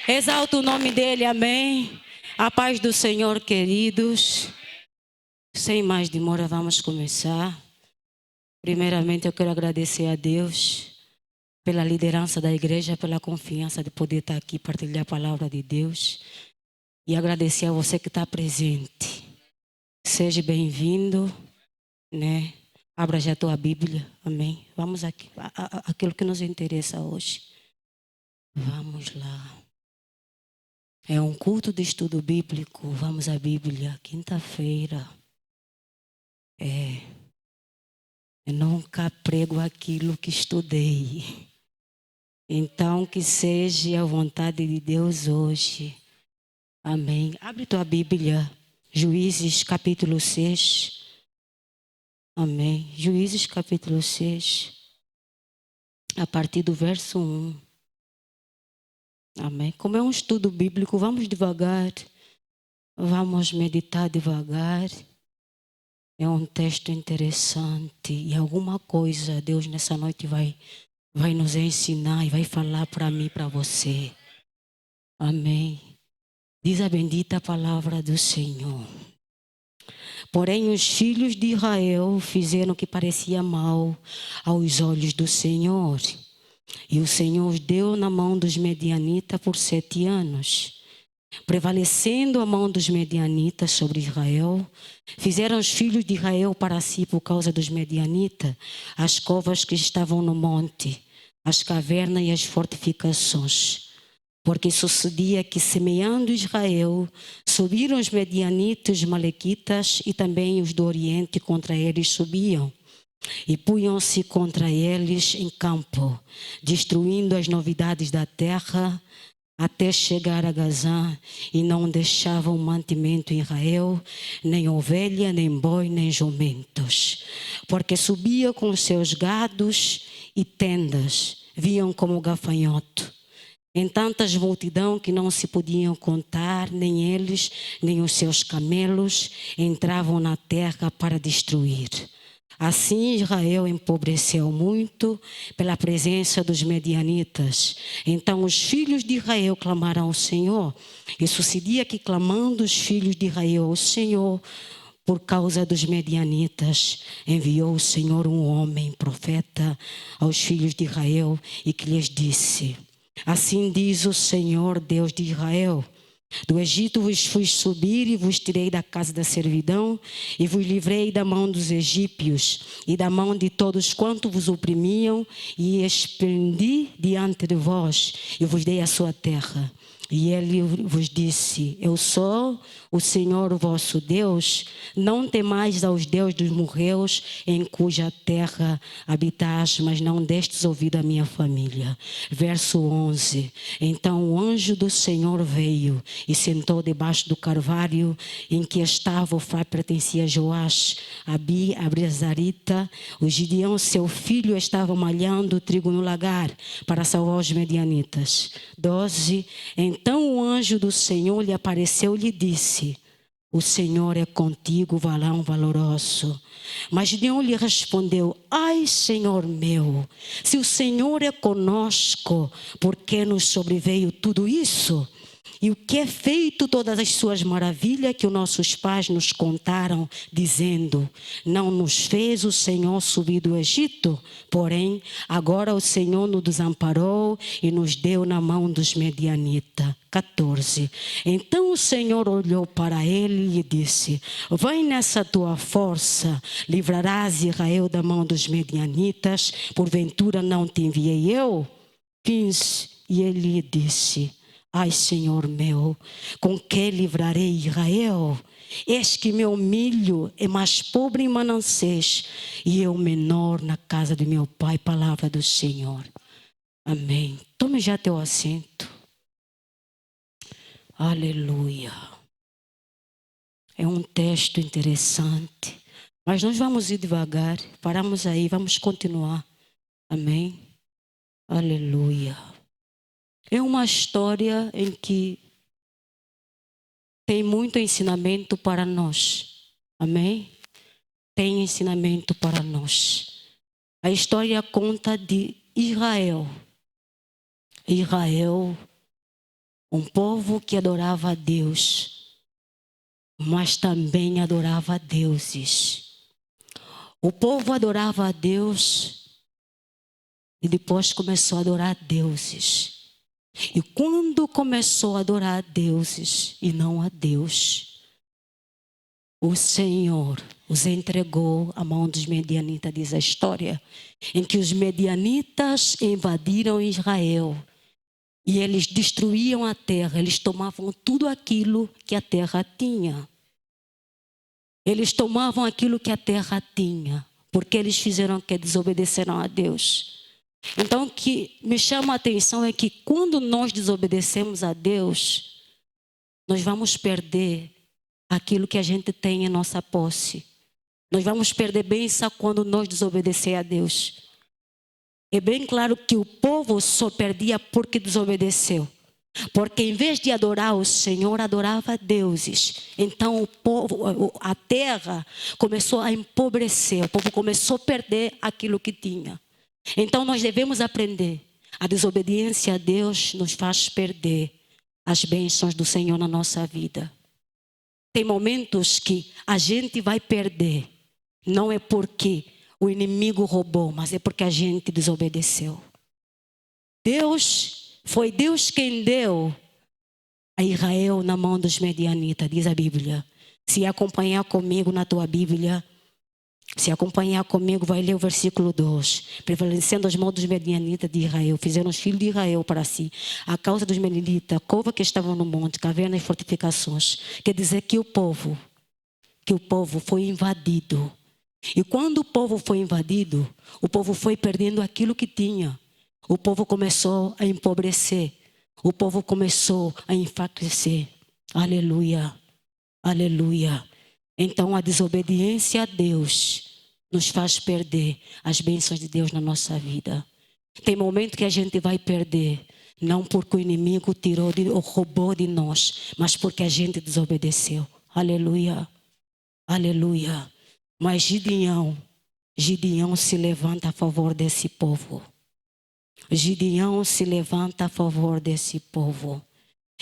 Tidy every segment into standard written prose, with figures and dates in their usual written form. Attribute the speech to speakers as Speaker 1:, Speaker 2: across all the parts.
Speaker 1: Exalta o nome dele, amém. A paz do Senhor, queridos. Sem mais demora, vamos começar. Primeiramente, eu quero agradecer a Deus pela liderança da igreja, pela confiança de poder estar aqui partilhar a palavra de Deus. E agradecer a você que está presente. Seja bem-vindo, né? Abra já a tua Bíblia, amém. Vamos aqui, aquilo que nos interessa hoje. Vamos lá. É um culto de estudo bíblico. Vamos à Bíblia, quinta-feira. Eu nunca prego aquilo que estudei. Então, que seja a vontade de Deus hoje. Amém. Abre tua Bíblia, Juízes capítulo 6. Amém. Juízes capítulo 6, a partir do verso 1. Amém. Como é um estudo bíblico, vamos devagar. Vamos meditar devagar. É um texto interessante e alguma coisa Deus nessa noite vai nos ensinar e vai falar para mim e para você. Amém. Diz a bendita palavra do Senhor. Porém, os filhos de Israel fizeram o que parecia mal aos olhos do Senhor. E o Senhor os deu na mão dos medianitas por 7 anos. Prevalecendo a mão dos medianitas sobre Israel, fizeram os filhos de Israel para si, por causa dos medianitas, as covas que estavam no monte, as cavernas e as fortificações. Porque sucedia que, semeando Israel, subiram os medianitas, os malequitas e também os do Oriente contra eles subiam. E punham-se contra eles em campo, destruindo as novidades da terra, até chegar a Gazã, e não deixavam mantimento em Israel, nem ovelha, nem boi, nem jumentos. Porque subia com seus gados e tendas, viam como gafanhoto. Em tantas multidão que não se podiam contar, nem eles, nem os seus camelos, entravam na terra para destruir. Assim Israel empobreceu muito pela presença dos medianitas. Então os filhos de Israel clamaram ao Senhor. E sucedia que, clamando os filhos de Israel ao Senhor, por causa dos medianitas, enviou o Senhor um homem, profeta, aos filhos de Israel, e que lhes disse: assim diz o Senhor, Deus de Israel: do Egito vos fiz subir e vos tirei da casa da servidão e vos livrei da mão dos egípcios e da mão de todos quanto vos oprimiam e expandi diante de vós e vos dei a sua terra. E ele vos disse: eu sou o Senhor vosso Deus, não temais aos deuses dos morreus em cuja terra habitais, mas não destes ouvido à minha família. Verso 11. Então o anjo do Senhor veio e sentou debaixo do carvalho em que estava o pai, pertencia a Joás, Abiezarita. O Gideão, seu filho, estava malhando trigo no lagar para salvar os medianitas. 12. Então o anjo do Senhor lhe apareceu e lhe disse: o Senhor é contigo, varão valoroso. Mas Gideão lhe respondeu: ai, Senhor meu, se o Senhor é conosco, por que nos sobreveio tudo isso? E o que é feito todas as suas maravilhas que os nossos pais nos contaram, dizendo: não nos fez o Senhor subir do Egito? Porém, agora o Senhor nos desamparou e nos deu na mão dos medianitas. 14. Então o Senhor olhou para ele e lhe disse: vai nessa tua força, livrarás Israel da mão dos medianitas, porventura não te enviei eu? 15. E ele lhe disse: ai, Senhor meu, com que livrarei Israel? Eis que meu milho é mais pobre em Manassés e eu menor na casa de meu pai. Palavra do Senhor. Amém. Tome já teu assento. Aleluia. É um texto interessante, mas nós vamos ir devagar. Paramos aí, vamos continuar. Amém. Aleluia. É uma história em que tem muito ensinamento para nós. Amém? Tem ensinamento para nós. A história conta de Israel. Israel Um povo que adorava a Deus, mas também adorava deuses. O povo adorava a Deus e depois começou a adorar deuses. E quando começou a adorar deuses e não a Deus, o Senhor os entregou à mão dos medianitas, diz a história, em que os medianitas invadiram Israel e eles destruíam a terra, eles tomavam tudo aquilo que a terra tinha. Eles tomavam aquilo que a terra tinha, porque eles fizeram que desobedeceram a Deus. Então, o que me chama a atenção é que quando nós desobedecemos a Deus, nós vamos perder aquilo que a gente tem em nossa posse. Nós vamos perder bênção quando nós desobedecer a Deus. É bem claro que o povo só perdia porque desobedeceu. Porque em vez de adorar o Senhor, adorava deuses. Então o povo, a terra começou a empobrecer. O povo começou a perder aquilo que tinha. Então nós devemos aprender. A desobediência a Deus nos faz perder as bênçãos do Senhor na nossa vida. Tem momentos que a gente vai perder. Não é porque o inimigo roubou, mas é porque a gente desobedeceu. Foi Deus quem deu a Israel na mão dos medianitas, diz a Bíblia. Se acompanhar comigo na tua Bíblia, se acompanhar comigo, vai ler o versículo 2. Prevalecendo as mãos dos medianitas de Israel, fizeram os filhos de Israel para si. A causa dos medianitas, cova que estavam no monte, cavernas e fortificações. Quer dizer que o povo foi invadido. E quando o povo foi invadido, o povo foi perdendo aquilo que tinha. O povo começou a empobrecer. O povo começou a enfraquecer. Aleluia, aleluia. Então a desobediência a Deus nos faz perder as bênçãos de Deus na nossa vida. Tem momento que a gente vai perder, não porque o inimigo tirou ou roubou de nós, mas porque a gente desobedeceu. Aleluia, aleluia. Mas Gideão se levanta a favor desse povo. Gideão se levanta a favor desse povo.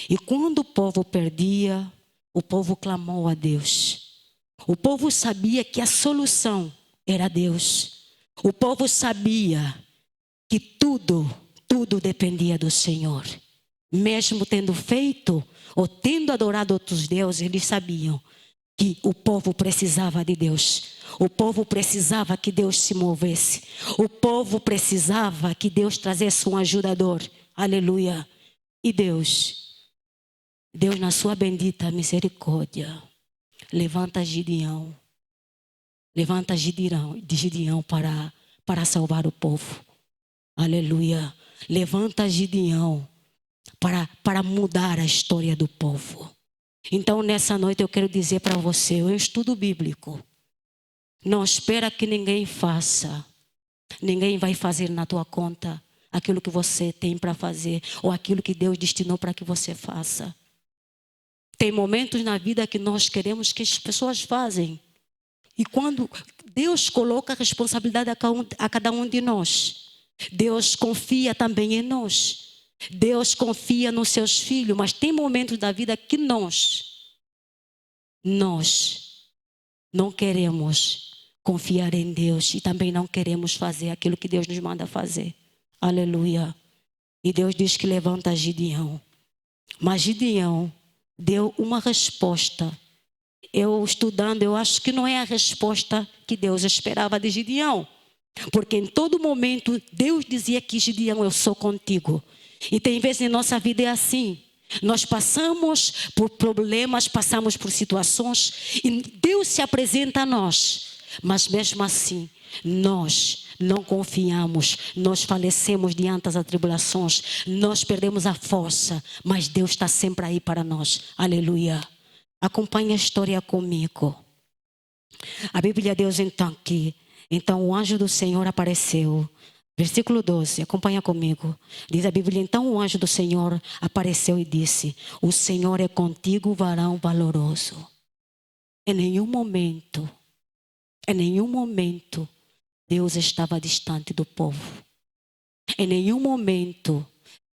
Speaker 1: E quando o povo perdia, o povo clamou a Deus. O povo sabia que a solução era Deus. O povo sabia que tudo dependia do Senhor. Mesmo tendo feito ou tendo adorado outros deuses, eles sabiam que o povo precisava de Deus. O povo precisava que Deus se movesse. O povo precisava que Deus trazesse um ajudador. Aleluia. E Deus na sua bendita misericórdia, levanta Gideão para salvar o povo. Aleluia. Levanta Gideão para mudar a história do povo. Então, nessa noite eu quero dizer para você, o estudo bíblico não espera que ninguém faça. Ninguém vai fazer na tua conta aquilo que você tem para fazer ou aquilo que Deus destinou para que você faça. Tem momentos na vida que nós queremos que as pessoas fazem. E quando Deus coloca a responsabilidade a cada um de nós, Deus confia também em nós. Deus confia nos seus filhos, mas tem momentos da vida que nós não queremos confiar em Deus e também não queremos fazer aquilo que Deus nos manda fazer. Aleluia. E Deus diz que levanta Gideão. Mas Gideão deu uma resposta. Eu estudando, eu acho que não é a resposta que Deus esperava de Gideão. Porque em todo momento Deus dizia que Gideão, eu sou contigo. E tem vezes em nossa vida é assim. Nós passamos por problemas, passamos por situações e Deus se apresenta a nós. Mas mesmo assim, nós não confiamos, nós falecemos diante das atribulações, nós perdemos a força, mas Deus está sempre aí para nós. Aleluia. Acompanhe a história comigo. A Bíblia diz então o anjo do Senhor apareceu. Versículo 12, acompanha comigo. Diz a Bíblia, então o anjo do Senhor apareceu e disse: o Senhor é contigo, varão valoroso. Em nenhum momento, Deus estava distante do povo. Em nenhum momento,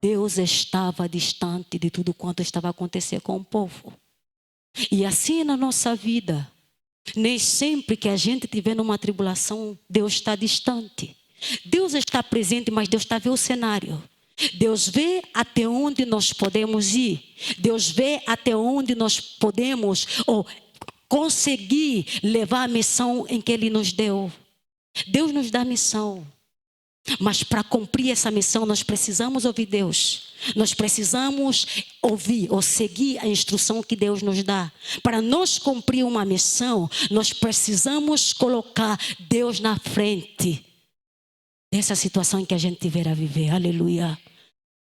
Speaker 1: Deus estava distante de tudo quanto estava a acontecer com o povo. E assim na nossa vida, nem sempre que a gente estiver numa tribulação, Deus está distante. Deus está presente, mas Deus está a ver o cenário. Deus vê até onde nós podemos ir. Deus vê até onde nós podemos conseguir levar a missão em que Ele nos deu. Deus nos dá missão. Mas para cumprir essa missão, nós precisamos ouvir Deus. Nós precisamos ouvir ou seguir a instrução que Deus nos dá. Para nós cumprir uma missão, nós precisamos colocar Deus na frente dessa situação em que a gente tiver a viver. Aleluia.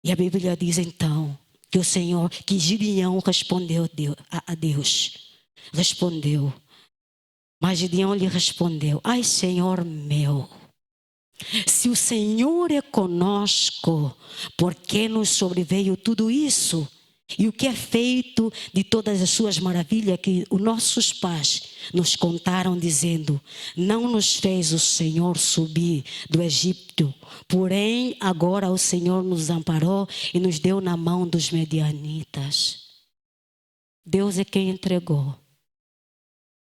Speaker 1: E a Bíblia diz então que o Senhor, que Gideão respondeu a Deus. Respondeu. Mas Gideão lhe respondeu: ai, Senhor meu, se o Senhor é conosco, por que nos sobreveio tudo isso? E o que é feito de todas as suas maravilhas que os nossos pais nos contaram, dizendo: não nos fez o Senhor subir do Egito, porém agora o Senhor nos amparou e nos deu na mão dos medianitas. Deus é quem entregou,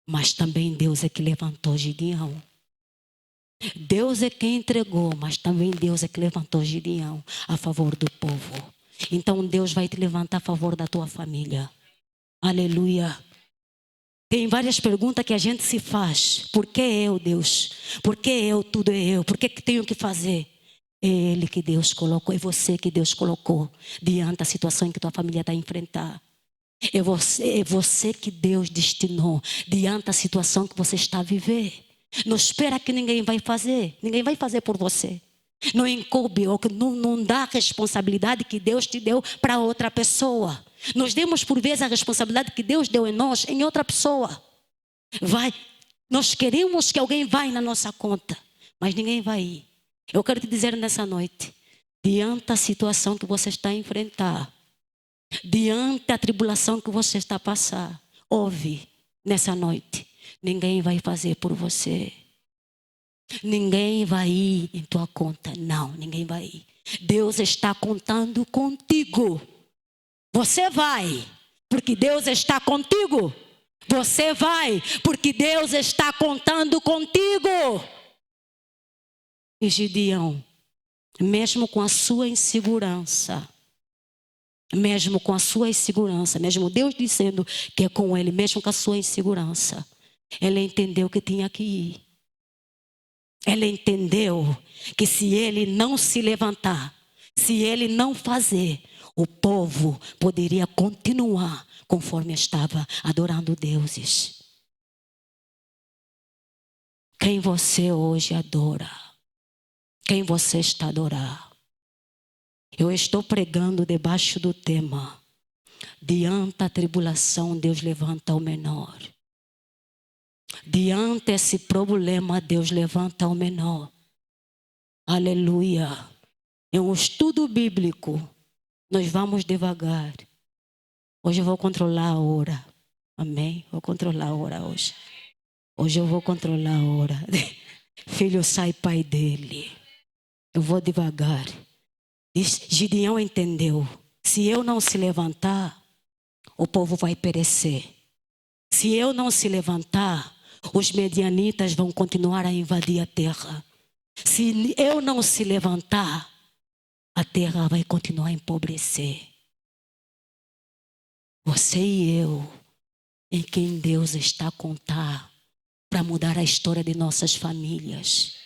Speaker 1: mas também Deus é que levantou Gideão. Deus é quem entregou, mas também Deus é que levantou Gideão a favor do povo. Então Deus vai te levantar a favor da tua família. Aleluia. Tem várias perguntas que a gente se faz. Por que eu, Deus? Por que eu, tudo é eu? Por que tenho que fazer? É Ele que Deus colocou, é você que Deus colocou diante da situação que tua família está a enfrentar. É você que Deus destinou diante da situação que você está a viver. Não espera que ninguém vai fazer. Ninguém vai fazer por você. Não incube ou não dá a responsabilidade que Deus te deu para outra pessoa. Nós demos por vezes a responsabilidade que Deus deu em nós, em outra pessoa. Nós queremos que alguém vá na nossa conta, mas ninguém vai ir. Eu quero te dizer nessa noite, diante da situação que você está a enfrentar, diante da tribulação que você está a passar, ouve nessa noite. Ninguém vai fazer por você. Ninguém vai ir em tua conta. Não, ninguém vai ir. Deus está contando contigo. Você vai, porque Deus está contigo. Você vai, porque Deus está contando contigo. E Gideão, mesmo com a sua insegurança, mesmo Deus dizendo que é com ele, mesmo com a sua insegurança, ele entendeu que tinha que ir. Ele entendeu que se ele não se levantar, se ele não fazer, o povo poderia continuar conforme estava adorando deuses. Quem você hoje adora? Quem você está a adorar? Eu estou pregando debaixo do tema: diante da tribulação, Deus levanta o menor. Diante desse problema, Deus levanta o menor. Aleluia. É um estudo bíblico. Nós vamos devagar. Hoje eu vou controlar a hora. Amém? Vou controlar a hora hoje. Hoje eu vou controlar a hora. Filho sai pai dele. Eu vou devagar. Gideão entendeu. Se eu não se levantar, o povo vai perecer. Se eu não se levantar, os medianitas vão continuar a invadir a terra. Se eu não se levantar, a terra vai continuar a empobrecer. Você e eu, em quem Deus está a contar para mudar a história de nossas famílias.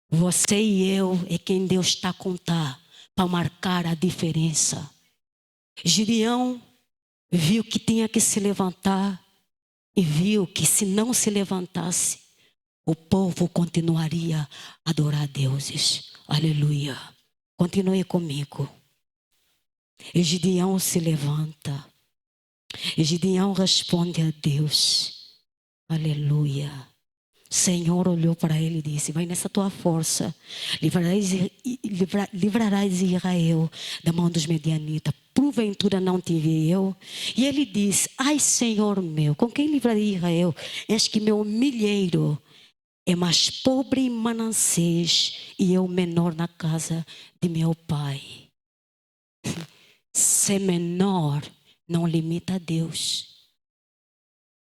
Speaker 1: Você e eu é quem Deus está a contar para marcar a diferença. Gideão viu que tinha que se levantar e viu que se não se levantasse, o povo continuaria a adorar deuses. Aleluia. Continue comigo. E Gideão se levanta. E Gideão responde a Deus. Aleluia. O Senhor olhou para ele e disse: vai nessa tua força, livrarás Israel da mão dos medianitas. Porventura não te enviei eu? E ele diz: ai, Senhor meu, com quem livrarei Israel? Eis que meu milheiro é mais pobre em Manassés e eu menor na casa de meu pai. Ser menor não limita a Deus.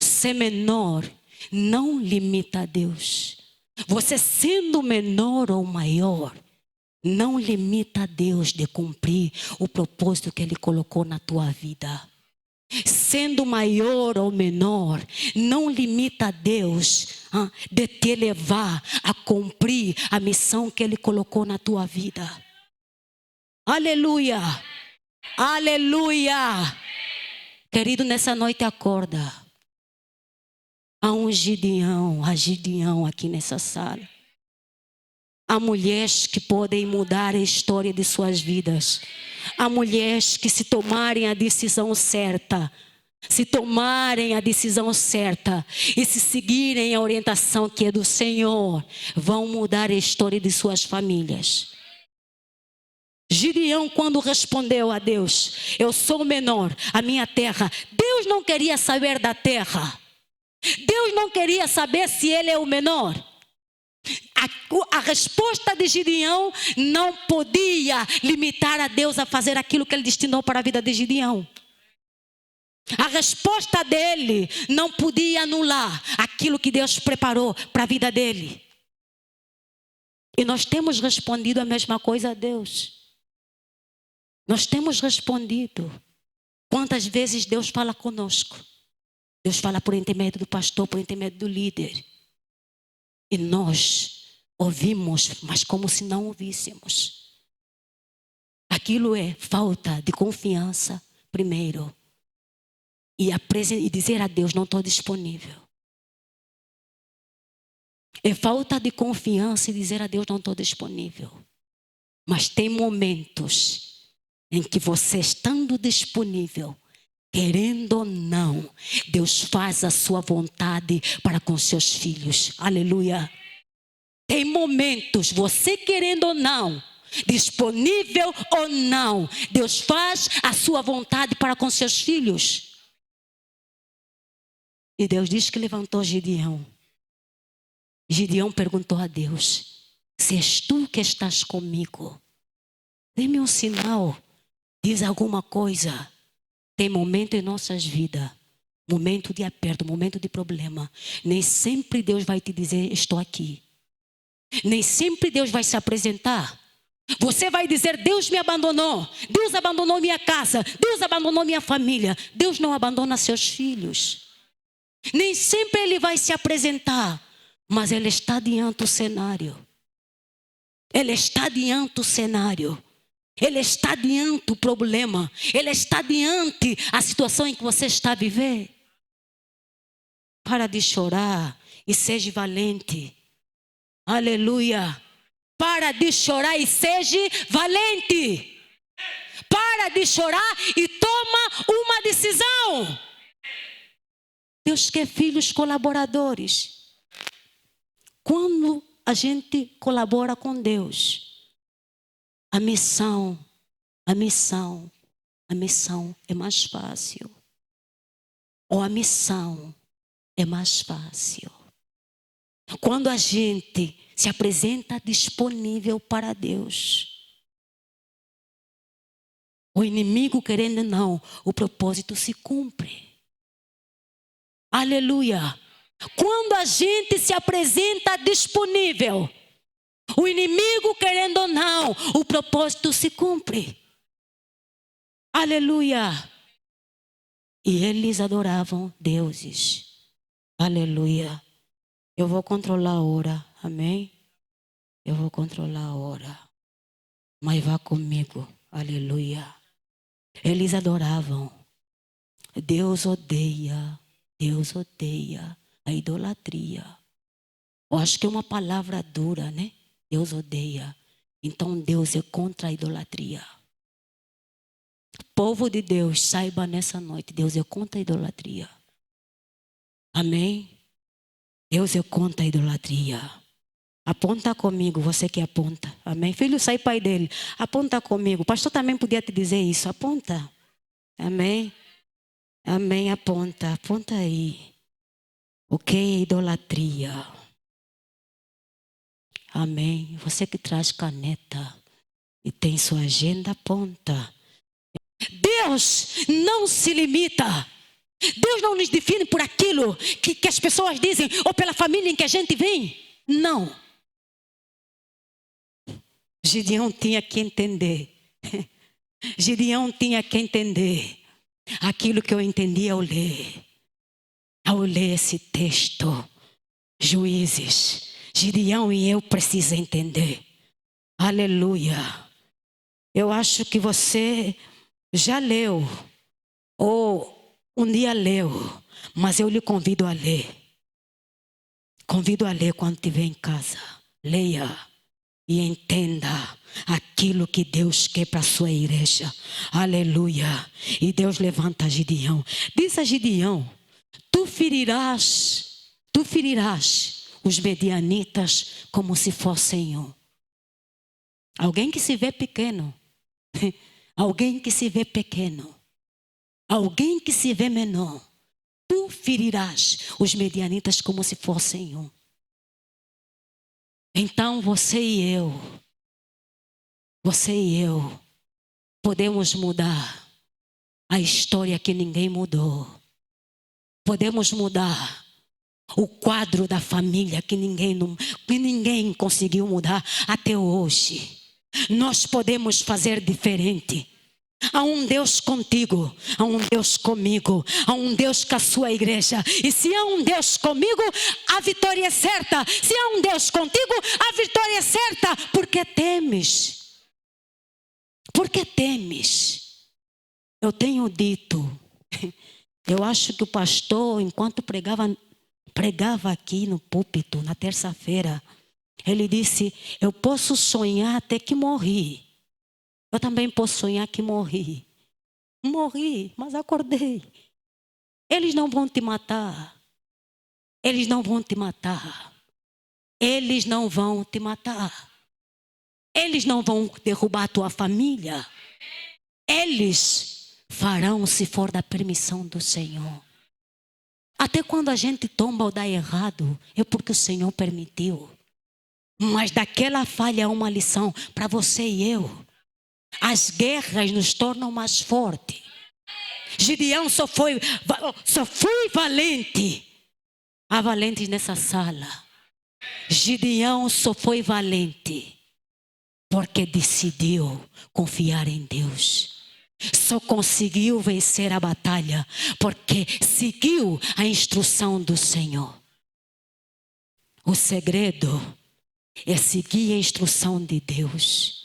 Speaker 1: Ser menor não limita a Deus. Você sendo menor ou maior, não limita a Deus de cumprir o propósito que Ele colocou na tua vida. Sendo maior ou menor, não limita a Deus de te levar a cumprir a missão que Ele colocou na tua vida. Aleluia! Aleluia! Querido, nessa noite acorda. Há um Gideão aqui nessa sala. Há mulheres que podem mudar a história de suas vidas. Há mulheres que, se tomarem a decisão certa, e se seguirem a orientação que é do Senhor, vão mudar a história de suas famílias. Gideão, quando respondeu a Deus: eu sou o menor, a minha terra. Deus não queria saber da terra. Deus não queria saber se ele é o menor. A resposta de Gideão não podia limitar a Deus a fazer aquilo que Ele destinou para a vida de Gideão. A resposta dele não podia anular aquilo que Deus preparou para a vida dele. E nós temos respondido a mesma coisa a Deus. Nós temos respondido. Quantas vezes Deus fala conosco? Deus fala por intermédio do pastor, por intermédio do líder. E nós ouvimos, mas como se não ouvíssemos. Aquilo é falta de confiança, primeiro. E dizer a Deus: não estou disponível. É falta de confiança e dizer a Deus: não estou disponível. Mas tem momentos em que você, estando disponível, querendo ou não, Deus faz a sua vontade para com seus filhos. Aleluia. Tem momentos, você querendo ou não, disponível ou não, Deus faz a sua vontade para com seus filhos. E Deus diz que levantou Gideão. Gideão perguntou a Deus: se és tu que estás comigo, dê-me um sinal, diz alguma coisa. Tem momento em nossas vidas, momento de aperto, momento de problema. Nem sempre Deus vai te dizer: estou aqui. Nem sempre Deus vai se apresentar. Você vai dizer: Deus me abandonou, Deus abandonou minha casa, Deus abandonou minha família. Deus não abandona seus filhos. Nem sempre Ele vai se apresentar, mas Ele está diante do cenário. Ele está diante do cenário. Ele está diante do problema. Ele está diante a situação em que você está vivendo. Para de chorar e seja valente. Aleluia. Para de chorar e seja valente. Para de chorar e toma uma decisão. Deus quer filhos colaboradores. Quando a gente colabora com Deus, a missão é mais fácil. Ou a missão é mais fácil. Quando a gente se apresenta disponível para Deus, o inimigo querendo ou não, o propósito se cumpre. Aleluia. Quando a gente se apresenta disponível, o inimigo querendo ou não, o propósito se cumpre. Aleluia. E eles adoravam deuses. Aleluia. Eu vou controlar a hora. Amém? Eu vou controlar a hora. Mas vá comigo. Aleluia. Eles adoravam. Deus odeia a idolatria. Eu acho que é uma palavra dura, né? Deus odeia. Então Deus é contra a idolatria. Povo de Deus, saiba nessa noite, Deus é contra a idolatria. Amém? Deus é contra a idolatria. Aponta comigo, você que aponta. Amém? Filho, sai pai dele. Aponta comigo. O pastor também podia te dizer isso. Aponta. Amém? Amém, aponta. Aponta aí. O que é idolatria? Amém? Você que traz caneta e tem sua agenda, aponta. Deus não se limita. Deus não nos define por aquilo que as pessoas dizem ou pela família em que a gente vem. Não. Gideão tinha que entender. Gideão tinha que entender aquilo que eu entendi ao ler. Ao ler esse texto, Juízes, Gideão e eu precisamos entender. Aleluia. Eu acho que você já leu, ou um dia leu, mas eu lhe convido a ler. Convido a ler quando estiver em casa. Leia e entenda aquilo que Deus quer para a sua igreja. Aleluia. E Deus levanta Gideão. Diz a Gideão: tu ferirás os medianitas como se fossem um. Alguém que se vê pequeno. Alguém que se vê pequeno. Alguém que se vê menor. Tu ferirás os medianitas como se fossem um. Então você e eu, podemos mudar a história que ninguém mudou. Podemos mudar o quadro da família que ninguém conseguiu mudar até hoje. Nós podemos fazer diferente. Há um Deus contigo, há um Deus comigo, há um Deus com a sua igreja. E se há um Deus comigo, a vitória é certa. Se há um Deus contigo, a vitória é certa. Por que temes? Por que temes? Eu tenho dito, eu acho que o pastor, enquanto pregava aqui no púlpito, na terça-feira, ele disse: eu posso sonhar até que morri. Eu também posso sonhar que morri. Morri, mas acordei. Eles não vão te matar. Eles não vão te matar. Eles não vão te matar. Eles não vão derrubar a tua família. Eles farão se for da permissão do Senhor. Até quando a gente tomba ou dá errado, é porque o Senhor permitiu. Mas daquela falha há uma lição para você e eu. As guerras nos tornam mais fortes. Gideão só foi valente. Há valentes nessa sala. Gideão só foi valente porque decidiu confiar em Deus. Só conseguiu vencer a batalha porque seguiu a instrução do Senhor. O segredo é seguir a instrução de Deus.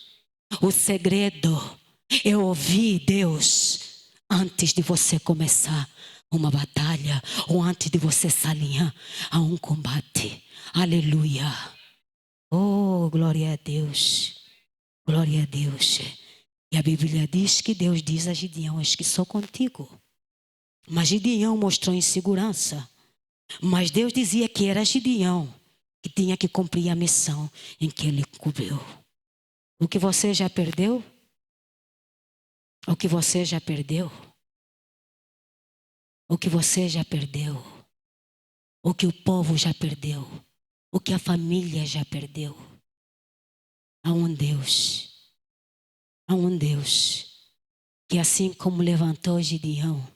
Speaker 1: O segredo é ouvir Deus antes de você começar uma batalha ou antes de você se alinhar a um combate. Aleluia. Oh, glória a Deus. Glória a Deus. E a Bíblia diz que Deus diz a Gideão: eis que sou contigo. Mas Gideão mostrou insegurança. Mas Deus dizia que era Gideão que tinha que cumprir a missão em que ele cumpriu. O que você já perdeu? O que você já perdeu? O que você já perdeu? O que o povo já perdeu? O que a família já perdeu? Há um Deus que assim como levantou Gideão,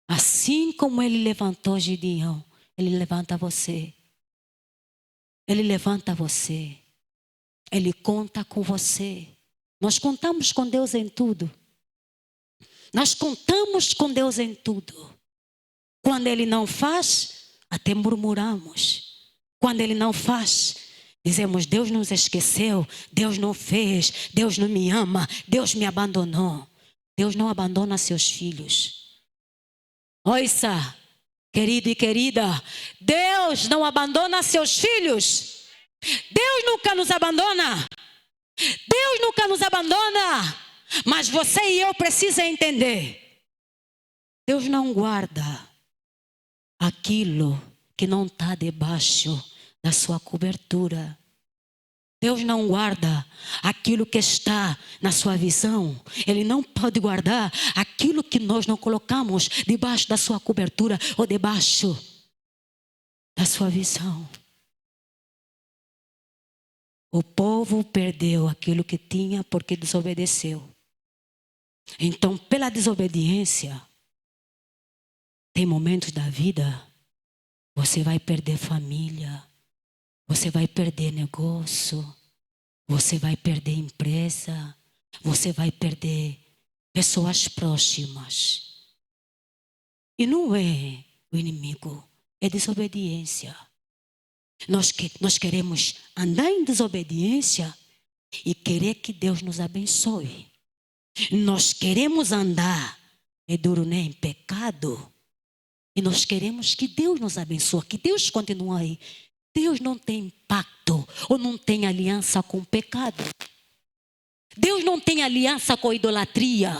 Speaker 1: assim como ele levantou Gideão, ele levanta você. Ele levanta você. Ele conta com você. Nós contamos com Deus em tudo. Nós contamos com Deus em tudo. Quando Ele não faz, até murmuramos. Quando Ele não faz, dizemos: Deus nos esqueceu, Deus não fez, Deus não me ama, Deus me abandonou. Deus não abandona seus filhos. Ouça, querido e querida, Deus não abandona seus filhos. Deus nunca nos abandona. Deus nunca nos abandona. Mas você e eu precisamos entender: Deus não guarda aquilo que não está debaixo da sua cobertura. Deus não guarda aquilo que está na sua visão. Ele não pode guardar aquilo que nós não colocamos debaixo da sua cobertura ou debaixo da sua visão. O povo perdeu aquilo que tinha porque desobedeceu. Então, pela desobediência, tem momentos da vida, você vai perder família, você vai perder negócio, você vai perder empresa, você vai perder pessoas próximas. E não é o inimigo, é desobediência. Nós queremos andar em desobediência e querer que Deus nos abençoe. Nós queremos andar, é duro, né, em pecado. E nós queremos que Deus nos abençoe, que Deus continue aí. Deus não tem pacto ou não tem aliança com o pecado. Deus não tem aliança com a idolatria.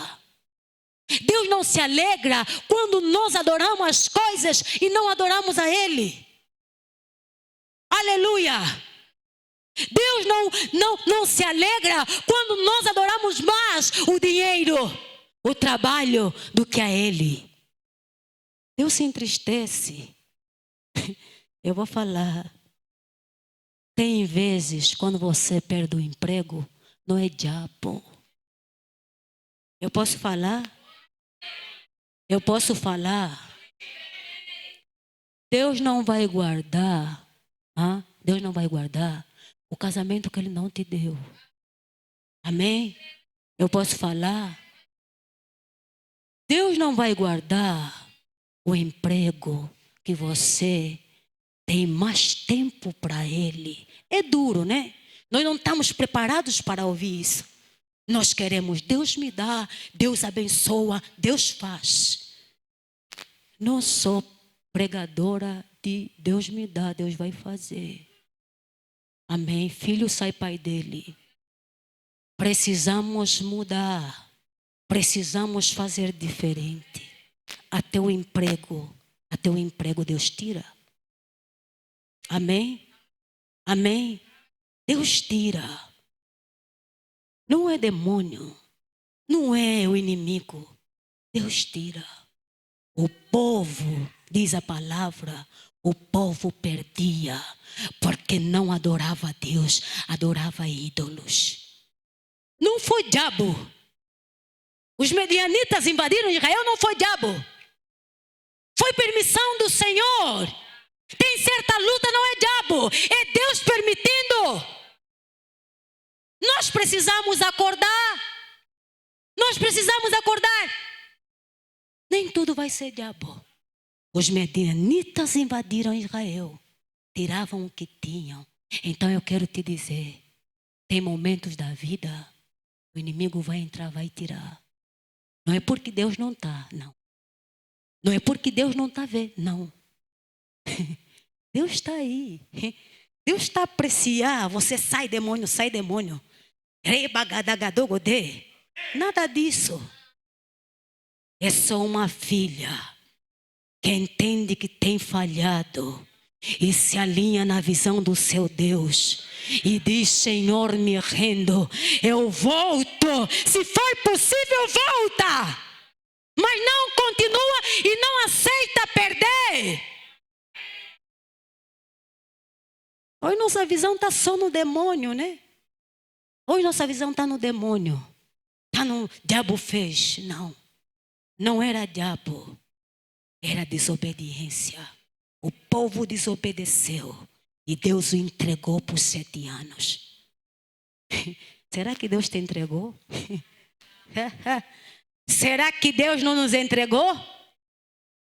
Speaker 1: Deus não se alegra quando nós adoramos as coisas e não adoramos a Ele. Aleluia! Deus não se alegra quando nós adoramos mais o dinheiro, o trabalho, do que a Ele. Deus se entristece. Eu vou falar. Tem vezes quando você perde o emprego, não é diabo. Eu posso falar? Eu posso falar? Deus não vai guardar. Deus não vai guardar o casamento que Ele não te deu. Amém? Eu posso falar? Deus não vai guardar o emprego que você tem mais tempo para Ele. É duro, né? Nós não estamos preparados para ouvir isso. Nós queremos, Deus me dá, Deus abençoa, Deus faz. Não sou pregadora de Deus me dá, Deus vai fazer. Amém? Filho sai pai dele. Precisamos mudar. Precisamos fazer diferente. Até o emprego Deus tira. Amém? Amém? Deus tira. Não é demônio. Não é o inimigo. Deus tira. O povo, diz a palavra, o povo perdia, porque não adorava a Deus, adorava ídolos. Não foi diabo. Os medianitas invadiram Israel, não foi diabo. Foi permissão do Senhor. Tem certa luta, não é diabo, é Deus permitindo. Nós precisamos acordar. Nós precisamos acordar. Nem tudo vai ser diabo. Os medianitas invadiram Israel, tiravam o que tinham. Então eu quero te dizer, tem momentos da vida, o inimigo vai entrar, vai tirar. Não é porque Deus não está, não. Não é porque Deus não está vendo, não. Deus está aí. Deus está a apreciar. Você sai demônio, sai demônio. Nada disso. É só uma filha que entende que tem falhado e se alinha na visão do seu Deus e diz: Senhor, me rendo, eu volto, se for possível volta, mas não continua e não aceita perder. Hoje nossa visão está só no demônio, né? Hoje nossa visão está no demônio, está no diabo fez. Não era diabo, era desobediência. O povo desobedeceu e Deus o entregou por 7 anos. Será que Deus te entregou? Será que Deus não nos entregou?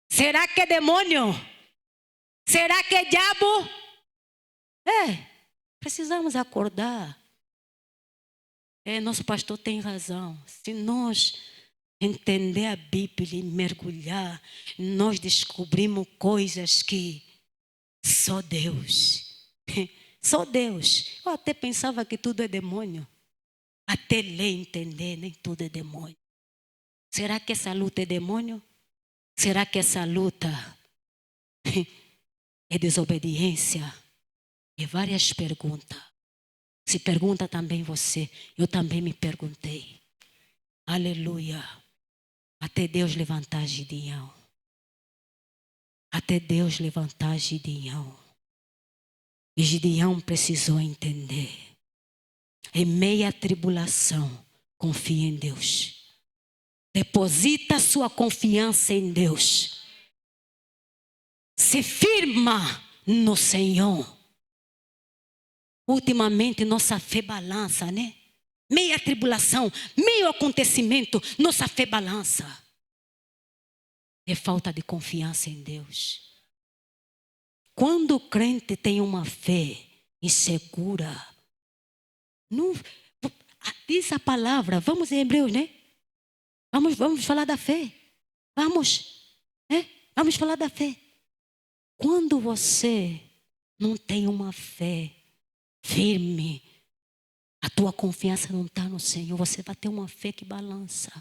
Speaker 1: Será que é demônio? Será que é diabo? Precisamos acordar. Nosso pastor tem razão. Se nós entender a Bíblia e mergulhar, nós descobrimos coisas que só Deus. Só Deus. Eu até pensava que tudo é demônio. Até ler e entender, nem tudo é demônio. Será que essa luta é demônio? Será que essa luta é desobediência? É várias perguntas. Se pergunta também você. Eu também me perguntei. Aleluia. Até Deus levantar Gideão. Até Deus levantar Gideão. E Gideão precisou entender. Em meia tribulação, confie em Deus. Deposita sua confiança em Deus. Se firma no Senhor. Ultimamente nossa fé balança, né? Meia tribulação, meio acontecimento, nossa fé balança. É falta de confiança em Deus. Quando o crente tem uma fé insegura, não, diz a palavra, vamos em Hebreus, né? Vamos falar da fé. Vamos falar da fé. Quando você não tem uma fé firme, a tua confiança não está no Senhor, você vai ter uma fé que balança.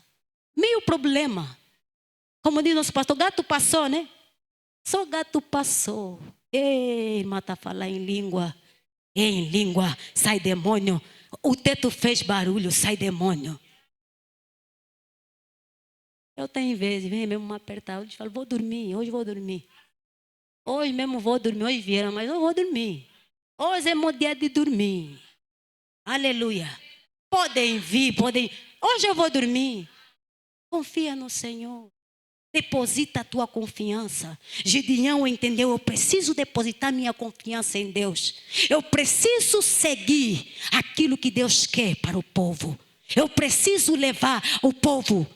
Speaker 1: Meio problema. Como diz nosso pastor, gato passou, né? Só gato passou. Ei, irmã, está falando em língua. Em língua, sai demônio. O teto fez barulho, sai demônio. Eu tenho vezes, vem mesmo me apertar, eu falo, vou dormir, hoje vou dormir. Hoje mesmo vou dormir, hoje vieram, mas eu vou dormir. Hoje é meu dia de dormir. Aleluia. Podem vir, podem. Hoje eu vou dormir. Confia no Senhor. Deposita a tua confiança. Gideão entendeu, eu preciso depositar minha confiança em Deus. Eu preciso seguir aquilo que Deus quer para o povo. Eu preciso levar o povo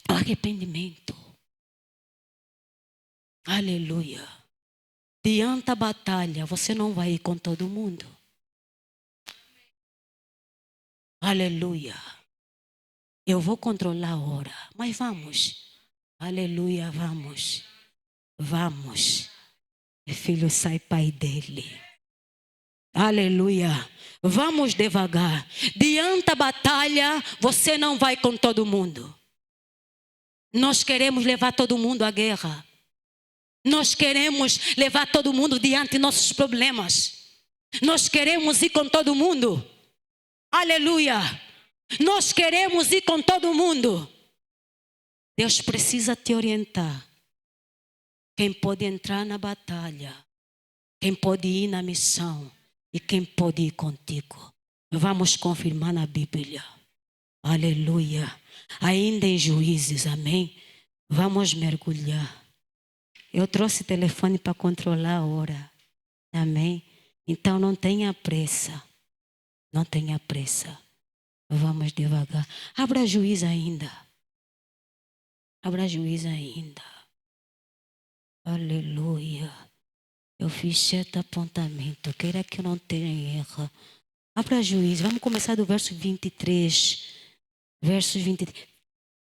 Speaker 1: ao arrependimento. Aleluia. Diante da batalha, você não vai ir com todo mundo. Aleluia. Eu vou controlar a hora, mas vamos. Aleluia, vamos. Vamos. O filho sai pai dele. Aleluia. Vamos devagar. Diante da batalha, você não vai com todo mundo. Nós queremos levar todo mundo à guerra. Nós queremos levar todo mundo diante de nossos problemas. Nós queremos ir com todo mundo. Aleluia. Nós queremos ir com todo mundo. Deus precisa te orientar. Quem pode entrar na batalha, quem pode ir na missão e quem pode ir contigo. Vamos confirmar na Bíblia. Aleluia. Ainda em Juízes, amém? Vamos mergulhar. Eu trouxe telefone para controlar a hora. Amém? Então não tenha pressa. Não tenha pressa. Vamos devagar. Abra Juízes ainda. Abra Juízes ainda. Aleluia. Eu fiz 7 apontamentos. Queira que eu não tenha erro. Abra Juízes. Vamos começar do verso 23. Versos 23.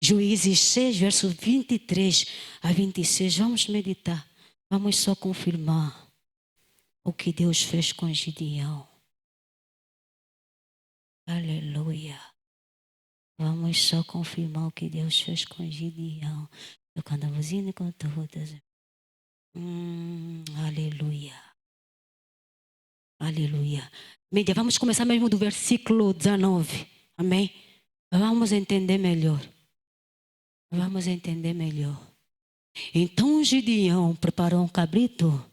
Speaker 1: Juízes 6, versos 23 a 26. Vamos meditar. Vamos só confirmar o que Deus fez com Gideão. Aleluia. Vamos só confirmar o que Deus fez com Gideão. Tocando a buzina com todas. Aleluia. Aleluia. Mídia, vamos começar mesmo do versículo 19. Amém? Vamos entender melhor. Vamos entender melhor. Então Gideão preparou um cabrito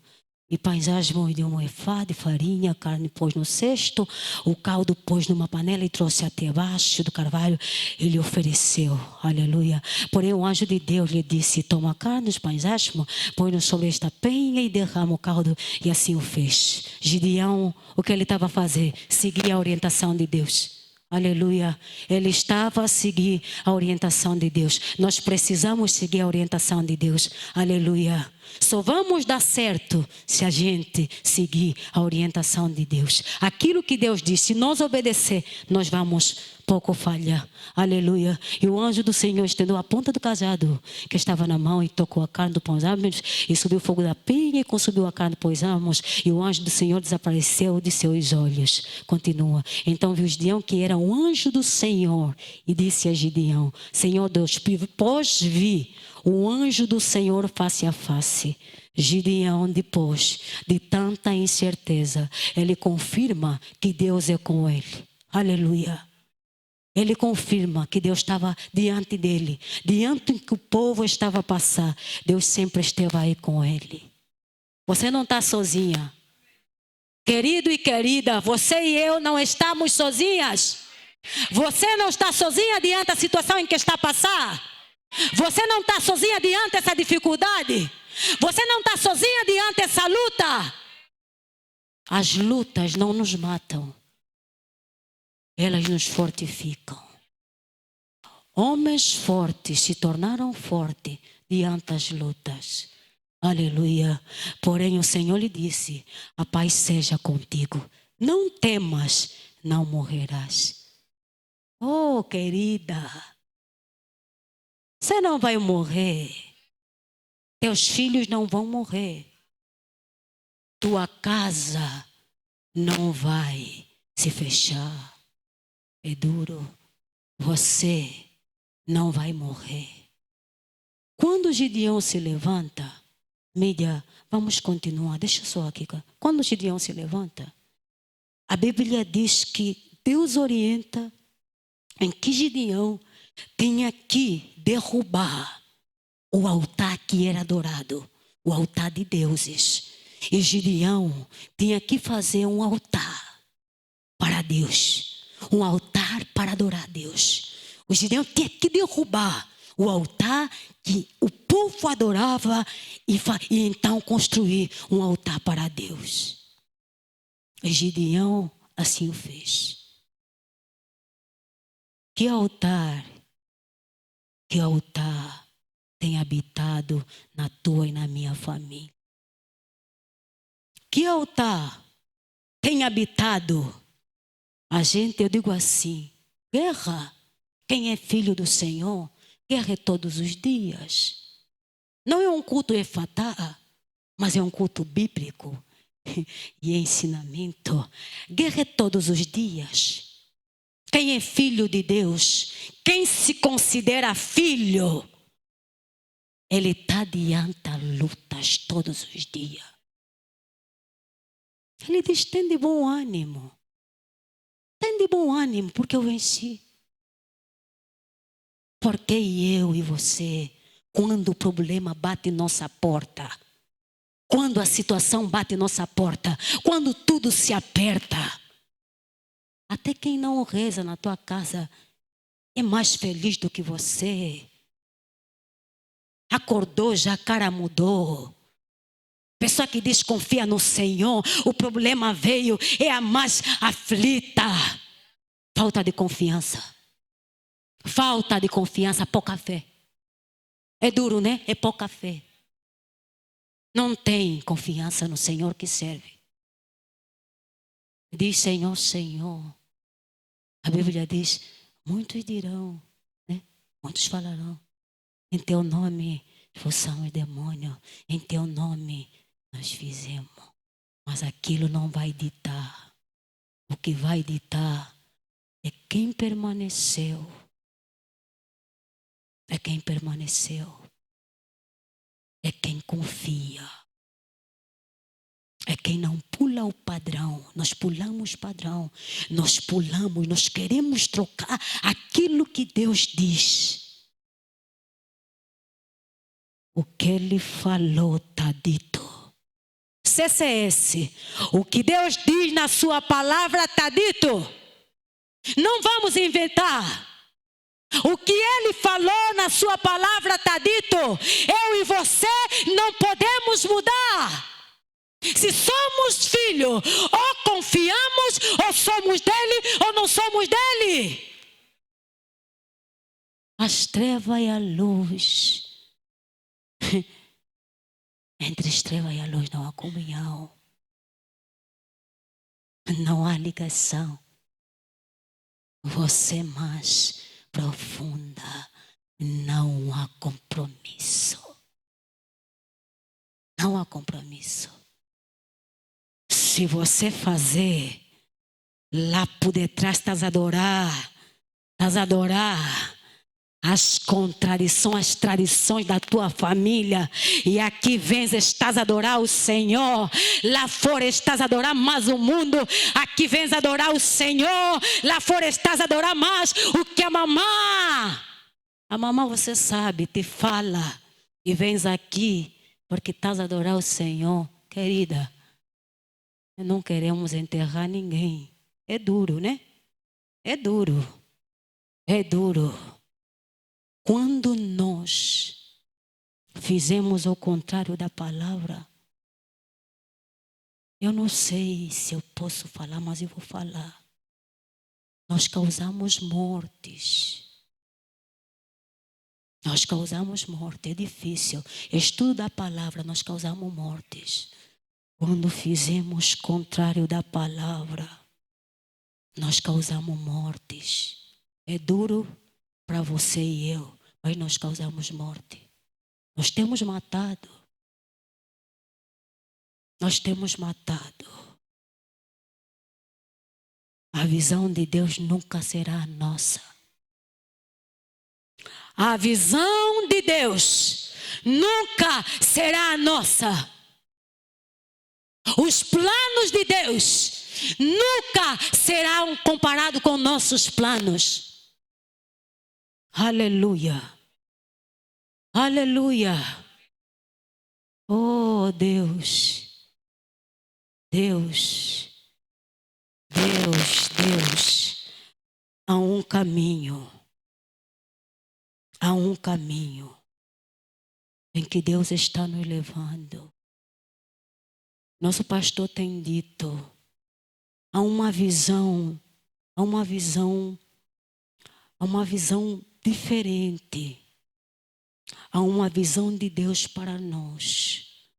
Speaker 1: e pães asmos de um efá de farinha, carne pôs no cesto, o caldo pôs numa panela e trouxe até abaixo do carvalho e lhe ofereceu. Aleluia. Porém o anjo de Deus lhe disse, toma a carne, os pães asmos, põe-no sobre esta penha e derrama o caldo. E assim o fez. Gideão, o que ele estava a fazer? Seguir a orientação de Deus. Aleluia. Ele estava a seguir a orientação de Deus. Nós precisamos seguir a orientação de Deus. Aleluia. Só vamos dar certo se a gente seguir a orientação de Deus. Aquilo que Deus disse, se nós obedecer, nós vamos pouco falhar. Aleluia. E o anjo do Senhor estendeu a ponta do cajado que estava na mão e tocou a carne do pão e subiu o fogo da penha e consumiu a carne dos amos. E o anjo do Senhor desapareceu de seus olhos. Continua. Então viu Gideão que era um anjo do Senhor e disse a Gideão, Senhor Deus, pois vi o anjo do Senhor face a face. Gideão, depois de tanta incerteza, ele confirma que Deus é com ele. Aleluia. Ele confirma que Deus estava diante dele. Diante do que o povo estava a passar, Deus sempre esteve aí com ele. Você não está sozinha. Querido e querida, você e eu não estamos sozinhas. Você não está sozinha diante da situação em que está a passar. Você não está sozinha diante dessa dificuldade. Você não está sozinha diante dessa luta. As lutas não nos matam. Elas nos fortificam. Homens fortes se tornaram fortes diante das lutas. Aleluia. Porém o Senhor lhe disse: a paz seja contigo. Não temas, não morrerás. Oh, querida, você não vai morrer. Teus filhos não vão morrer. Tua casa não vai se fechar. É duro. Você não vai morrer. Quando Gideão se levanta, mídia, vamos continuar, deixa eu só aqui. Quando Gideão se levanta, a Bíblia diz que Deus orienta em que Gideão tinha que derrubar o altar que era adorado, o altar de deuses. E Gideão tinha que fazer um altar para Deus, um altar para adorar a Deus. O Gideão tinha que derrubar o altar que o povo adorava e então construir um altar para Deus. E Gideão assim o fez. Que altar tem habitado na tua e na minha família? Que altar tem habitado a gente? Eu digo assim, guerra. Quem é filho do Senhor, guerra é todos os dias. Não é um culto efatá, mas é um culto bíblico e ensinamento. Guerra é todos os dias. Quem é filho de Deus, quem se considera filho, ele está diante de lutas todos os dias. Ele diz: tem de bom ânimo. Tem de bom ânimo, porque eu venci. Porque eu e você, quando o problema bate em nossa porta, quando a situação bate em nossa porta, quando tudo se aperta, até quem não reza na tua casa é mais feliz do que você. Acordou, já a cara mudou. Pessoa que desconfia no Senhor, o problema veio, é a mais aflita. Falta de confiança. Falta de confiança, pouca fé. É duro, né? É pouca fé. Não tem confiança no Senhor que serve. Diz Senhor, Senhor. A Bíblia diz, muitos dirão, né? Muitos falarão. Em teu nome expulsamos demônio. Em teu nome nós fizemos. Mas aquilo não vai ditar. O que vai ditar é quem permaneceu. É quem permaneceu. É quem confia. É quem não pula o padrão. Nós pulamos o padrão. Nós queremos trocar aquilo que Deus diz. O que Ele falou está dito. CCS, o que Deus diz na sua palavra está dito. Não vamos inventar. O que Ele falou na sua palavra está dito. Eu e você não podemos mudar. Se somos filhos, ou confiamos, ou somos dele, ou não somos dele. As trevas e a luz. Entre as trevas e a luz não há comunhão. Não há ligação. Você é mais profunda. Não há compromisso. Não há compromisso. Se você fazer, lá por detrás estás a adorar as contradições, as tradições da tua família. E aqui vens, estás a adorar o Senhor. Lá fora estás a adorar mais o mundo. Aqui vens adorar o Senhor. Lá fora estás a adorar mais o que a mamã, você sabe, te fala. E vens aqui porque estás a adorar o Senhor. Querida, não queremos enterrar ninguém. É duro, né? É duro. É duro. Quando nós fizemos o contrário da palavra, eu não sei se eu posso falar, mas eu vou falar. Nós causamos mortes. Nós causamos morte, é difícil. Estudo da palavra, nós causamos mortes. Quando fizemos contrário da palavra, nós causamos mortes. É duro para você e eu, mas nós causamos morte. Nós temos matado. Nós temos matado. A visão de Deus nunca será a nossa. A visão de Deus nunca será a nossa. Os planos de Deus nunca serão comparados com nossos planos. Aleluia. Aleluia. Oh Deus. Deus. Deus, Deus. Há um caminho. Há um caminho em que Deus está nos levando. Nosso pastor tem dito, há uma visão diferente. Há uma visão de Deus para nós.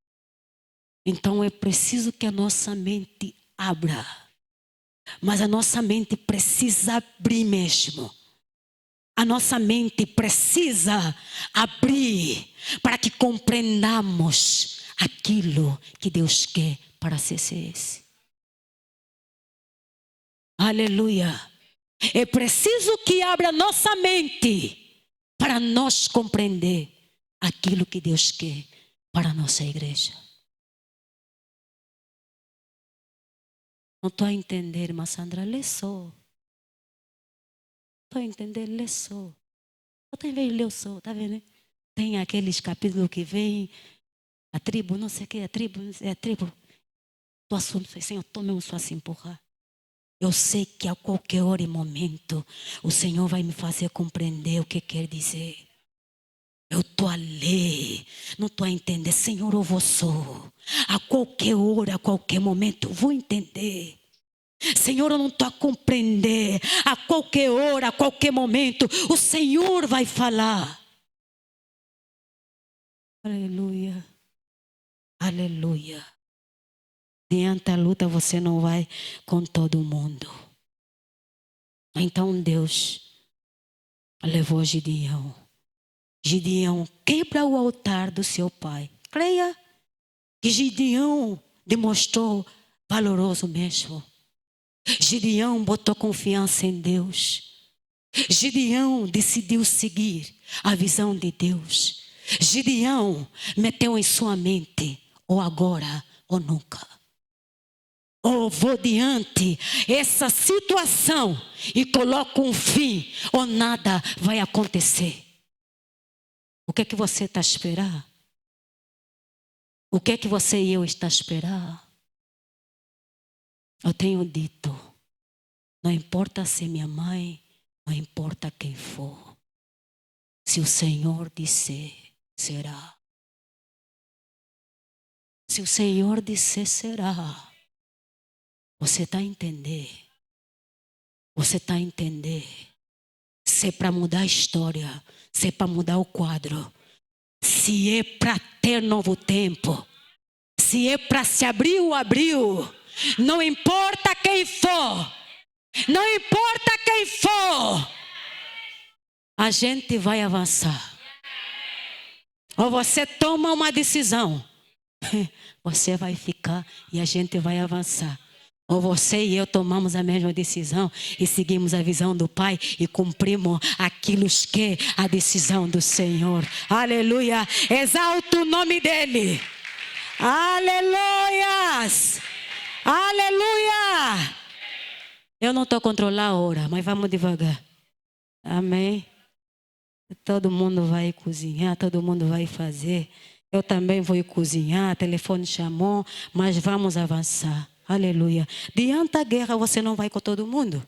Speaker 1: Então é preciso que a nossa mente abra. Mas a nossa mente precisa abrir mesmo. A nossa mente precisa abrir para que compreendamos aquilo que Deus quer para CCS. Aleluia. É preciso que abra nossa mente para nós compreender aquilo que Deus quer para a nossa igreja. Não estou a entender, irmã Sandra, lê só. Estou a entender, lê só. Eu também leio só, tá vendo? Tem aqueles capítulos que vem, a tribo, não sei o que, a tribo. Estou assumindo, Senhor, estou mesmo só a se empurrar. Eu sei que a qualquer hora e momento, o Senhor vai me fazer compreender o que quer dizer. Eu estou a ler, não estou a entender. Senhor, eu vou só. A qualquer hora, a qualquer momento, eu vou entender. Senhor, eu não estou a compreender. A qualquer hora, a qualquer momento, o Senhor vai falar. Aleluia. Aleluia. Diante da luta você não vai com todo mundo. Então Deus levou Gideão. Gideão quebra o altar do seu pai. Creia que Gideão demonstrou valoroso mesmo. Gideão botou confiança em Deus. Gideão decidiu seguir a visão de Deus. Gideão meteu em sua mente, ou agora ou nunca. Ou vou diante essa situação e coloco um fim, ou nada vai acontecer. O que é que você está a esperar? O que é que você e eu está a esperar? Eu tenho dito, não importa se minha mãe, não importa quem for. Se o Senhor disser, será. Se o Senhor disser, será. Você está a entender? Você está a entender? Se é para mudar a história, se é para mudar o quadro, se é para ter novo tempo, se é para se abrir o abriu, não importa quem for, não importa quem for, a gente vai avançar. Ou você toma uma decisão, você vai ficar e a gente vai avançar. Ou você e eu tomamos a mesma decisão e seguimos a visão do Pai e cumprimos aquilo que é a decisão do Senhor. Aleluia! Exalta o nome dEle. Aleluias! Aleluia! Eu não estou controlando a hora, mas vamos devagar. Amém? Todo mundo vai cozinhar, todo mundo vai fazer. Eu também vou cozinhar, o telefone chamou, mas vamos avançar. Aleluia. Diante da guerra você não vai com todo mundo.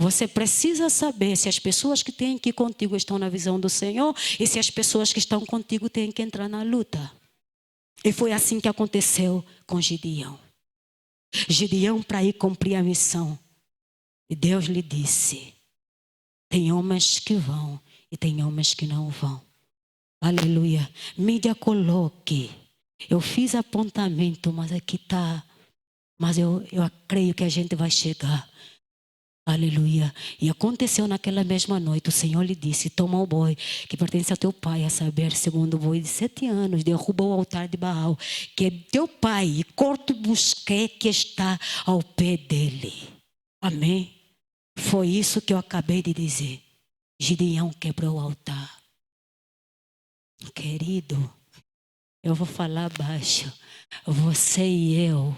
Speaker 1: Você precisa saber se as pessoas que têm que ir contigo estão na visão do Senhor e se as pessoas que estão contigo têm que entrar na luta. E foi assim que aconteceu com Gideão. Gideão, para ir cumprir a missão, e Deus lhe disse: tem homens que vão e tem homens que não vão. Aleluia. Mídia, coloque. Eu fiz apontamento, mas aqui está. Mas eu creio que a gente vai chegar. Aleluia. E aconteceu naquela mesma noite, o Senhor lhe disse: toma o boi que pertence a teu pai, a saber, segundo o boi de 7 anos, derruba o altar de Baal, que é teu pai, e corta o busquê que está ao pé dele. Amém? Foi isso que eu acabei de dizer. Gideão quebrou o altar. Querido, eu vou falar baixo. Você e eu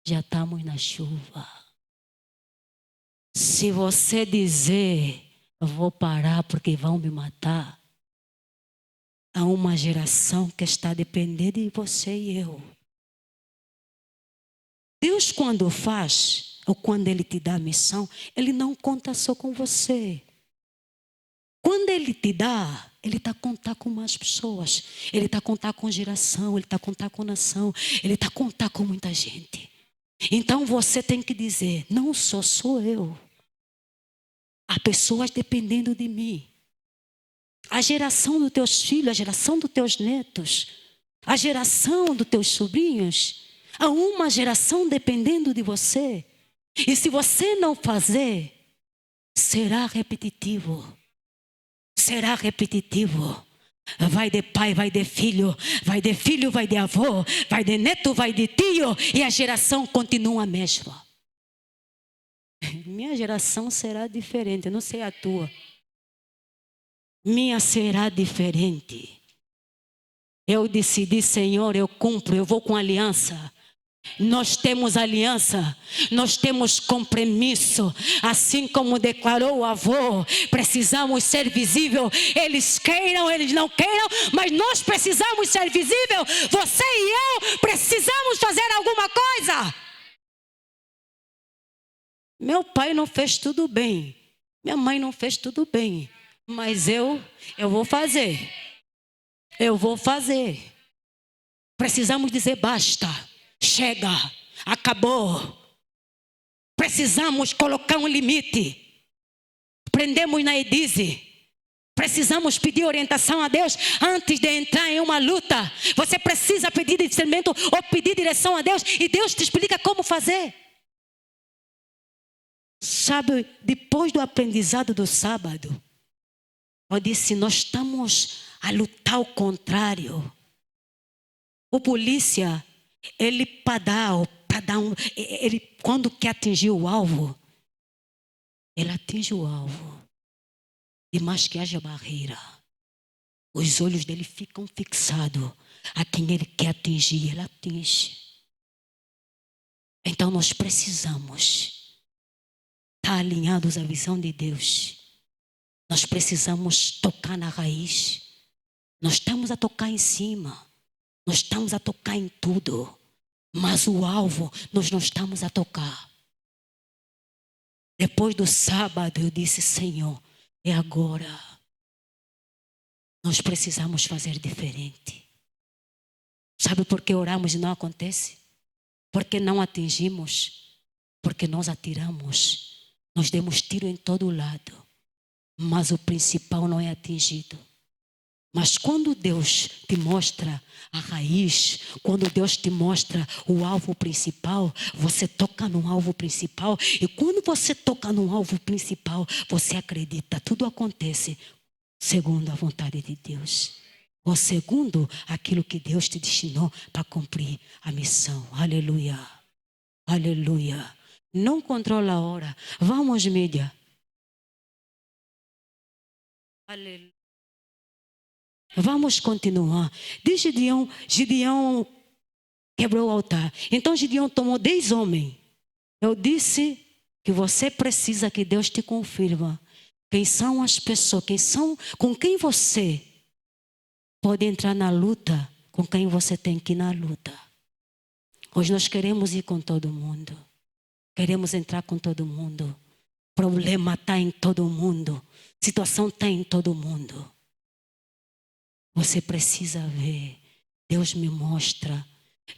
Speaker 1: já estamos na chuva. Se você dizer, eu vou parar porque vão me matar, há uma geração que está dependendo de você e eu. Deus, quando faz, ou quando Ele te dá a missão, Ele não conta só com você. Quando Ele te dá, Ele está a contar com mais pessoas. Ele está a contar com geração, Ele está a contar com nação, Ele está a contar com muita gente. Então você tem que dizer, não sou eu. Há pessoas dependendo de mim. A geração dos teus filhos, a geração dos teus netos, a geração dos teus sobrinhos. Há uma geração dependendo de você. E se você não fazer, será repetitivo. Será repetitivo. Vai de pai, vai de filho, vai de filho, vai de avô, vai de neto, vai de tio. E a geração continua a mesma. Minha geração será diferente, eu não sei a tua. Minha será diferente. Eu decidi, Senhor, eu cumpro, eu vou com aliança. Nós temos aliança, nós temos compromisso. Assim como declarou o avô, precisamos ser visível. Eles queiram, eles não queiram, mas nós precisamos ser visível. Você e eu precisamos fazer alguma coisa. Meu pai não fez tudo bem, minha mãe não fez tudo bem, mas eu vou fazer. Eu vou fazer. Precisamos dizer basta, chega, acabou. Precisamos colocar um limite. Prendemos na Edize. Precisamos pedir orientação a Deus antes de entrar em uma luta. Você precisa pedir discernimento ou pedir direção a Deus e Deus te explica como fazer. Sabe, depois do aprendizado do sábado, eu disse, nós estamos a lutar ao contrário. O polícia, ele ele quando quer atingir o alvo, ele atinge o alvo. E mais que haja barreira, os olhos dele ficam fixados a quem ele quer atingir, ele atinge. Então nós precisamos estar alinhados à visão de Deus. Nós precisamos tocar na raiz. Nós estamos a tocar em cima. Nós estamos a tocar em tudo. Mas o alvo nós não estamos a tocar. Depois do sábado eu disse, Senhor, é agora. Nós precisamos fazer diferente. Sabe por que oramos e não acontece? Porque não atingimos. Porque nós atiramos. Nós demos tiro em todo lado. Mas o principal não é atingido. Mas quando Deus te mostra a raiz, quando Deus te mostra o alvo principal, você toca no alvo principal. E quando você toca no alvo principal, você acredita, tudo acontece segundo a vontade de Deus. Ou segundo aquilo que Deus te destinou para cumprir a missão. Aleluia. Aleluia. Não controla a hora. Vamos, mídia. Aleluia. Vamos continuar. Diz Gideão quebrou o altar. Então Gideão tomou 10 homens. Eu disse que você precisa que Deus te confirma quem são as pessoas, com quem você pode entrar na luta, com quem você tem que ir na luta. Hoje nós queremos ir com todo mundo. Queremos entrar com todo mundo. Problema está em todo mundo. Situação está em todo mundo. Você precisa ver. Deus me mostra.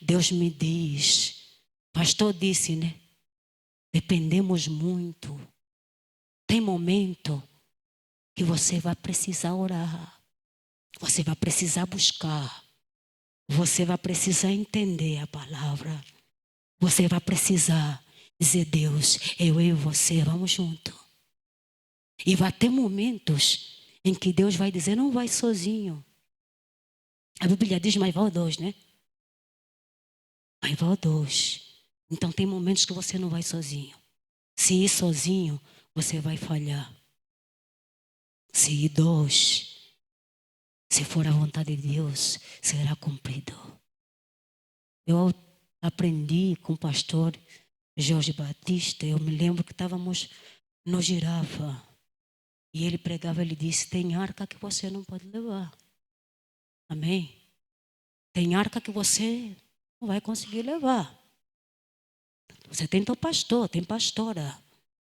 Speaker 1: Deus me diz. Pastor disse, né? Dependemos muito. Tem momento que você vai precisar orar. Você vai precisar buscar. Você vai precisar entender a palavra. Você vai precisar dizer, Deus, eu e você, vamos junto. E vai ter momentos em que Deus vai dizer, não vai sozinho. A Bíblia diz, mas vai dois, né? Mas vai dois. Então tem momentos que você não vai sozinho. Se ir sozinho, você vai falhar. Se ir dois, se for a vontade de Deus, será cumprido. Eu aprendi com o pastor Jorge Batista. Eu me lembro que estávamos no Girafa. E ele pregava, ele disse, tem arca que você não pode levar. Amém? Tem arca que você não vai conseguir levar. Você tem teu pastor, tem pastora.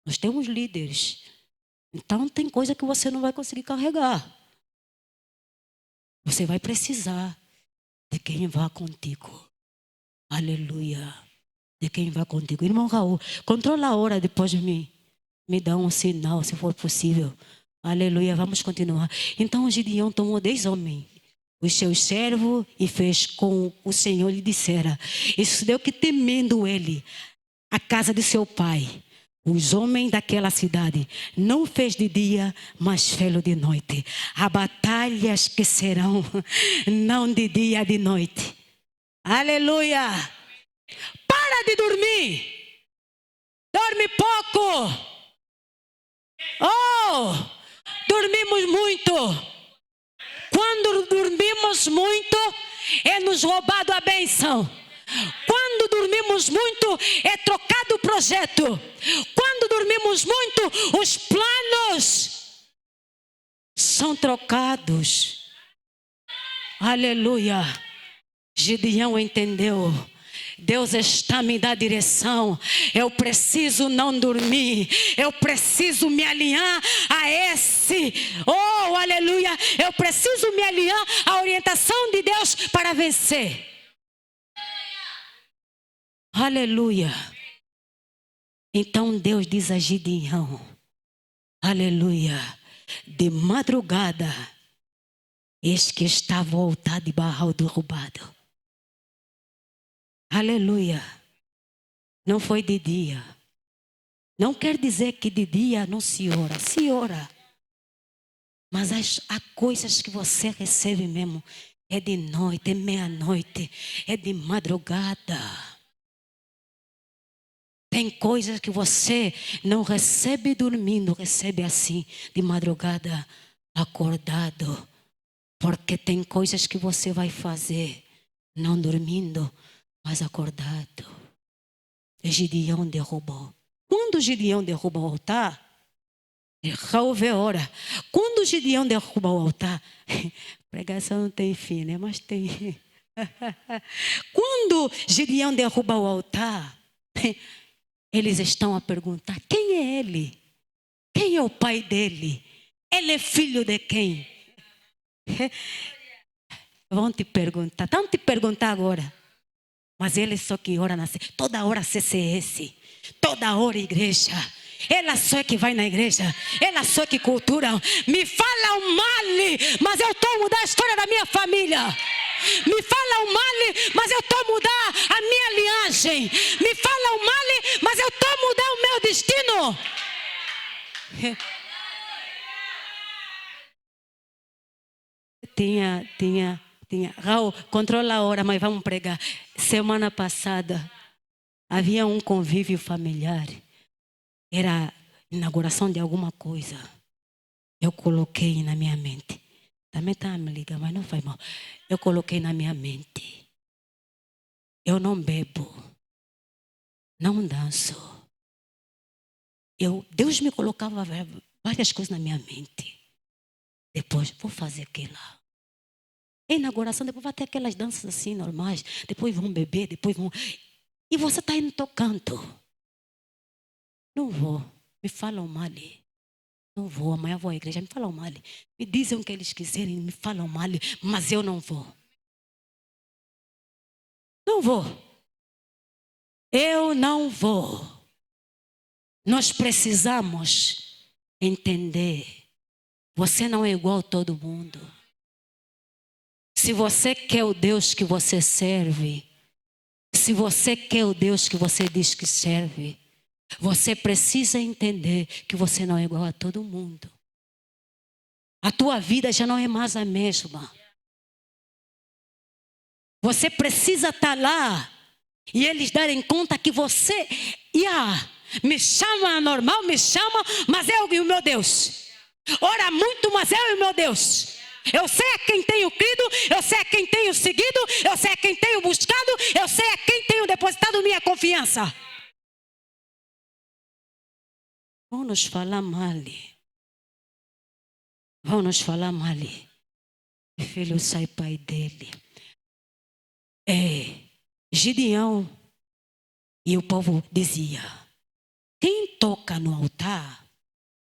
Speaker 1: Nós temos líderes. Então tem coisa que você não vai conseguir carregar. Você vai precisar de quem vá contigo. Aleluia. De quem vá contigo. Irmão Raul, controla a hora depois de mim. Me dá um sinal, se for possível. Aleluia, vamos continuar. Então Gideão tomou 10 homens, os seus servos, e fez com o Senhor lhe dissera. E sucedeu que, temendo ele a casa de seu pai, os homens daquela cidade, não fez de dia, mas fez de noite. Há batalhas que serão não de dia, de noite. Aleluia. Para de dormir. Dorme pouco. Oh, dormimos muito. Quando dormimos muito, é nos roubado a bênção. Quando dormimos muito, é trocado o projeto. Quando dormimos muito, os planos são trocados. Aleluia. Gideão entendeu. Deus está me dando direção. Eu preciso não dormir. Eu preciso me alinhar a esse. Oh, aleluia. Eu preciso me alinhar à orientação de Deus para vencer. Aleluia. Então Deus diz a Gideão, aleluia, de madrugada, eis que estava o altar de Baal derrubado. Aleluia. Não foi de dia. Não quer dizer que de dia não se ora. Se ora. Mas há coisas que você recebe mesmo. É de noite, é meia-noite, é de madrugada. Tem coisas que você não recebe dormindo, recebe assim, de madrugada, acordado. Porque tem coisas que você vai fazer, não dormindo, mas acordado. Gideão derrubou. Quando Gideão derruba o altar, Raul vê a hora. Quando Gideão derruba o altar, pregação não tem fim, né? Mas tem. Quando Gideão derruba o altar, eles estão a perguntar, quem é ele? Quem é o pai dele? Ele é filho de quem? Vão te perguntar, estão te perguntar agora. Mas ele só que ora toda hora CCS, toda hora igreja. Ela só é que vai na igreja, ela só é que cultura. Me fala o mal, mas eu estou a mudar a história da minha família. Me fala o mal, mas eu estou a mudar a minha linhagem. Me fala o mal, mas eu estou a mudar o meu destino. Tinha. Raul, controla a hora, mas vamos pregar. Semana passada, havia um convívio familiar. Era inauguração de alguma coisa. Eu coloquei na minha mente. Também está a me ligar, mas não faz mal. Eu coloquei na minha mente. Eu não bebo. Não danço. Deus me colocava várias coisas na minha mente. Depois, vou fazer aquilo. A inauguração, depois vai ter aquelas danças assim normais. Depois vão beber, depois vão... E você está indo no teu canto. Não vou. Me falam mal. Não vou, amanhã vou à igreja, me falam mal. Me dizem o que eles quiserem, me falam mal, mas eu não vou. Não vou. Eu não vou. Nós precisamos entender. Você não é igual a todo mundo. Se você quer o Deus que você serve, se você quer o Deus que você diz que serve, você precisa entender que você não é igual a todo mundo. A tua vida já não é mais a mesma. Você precisa estar lá e eles darem conta que você, me chama normal, me chama, mas eu e o meu Deus. Ora muito, mas eu e o meu Deus. Eu sei a quem tenho crido, eu sei a quem tenho seguido, eu sei a quem tenho buscado, eu sei a quem tenho depositado minha confiança. Vão nos falar mal. Vão nos falar mal. O filho sai pai dele. Gideão e o povo dizia: quem toca no altar,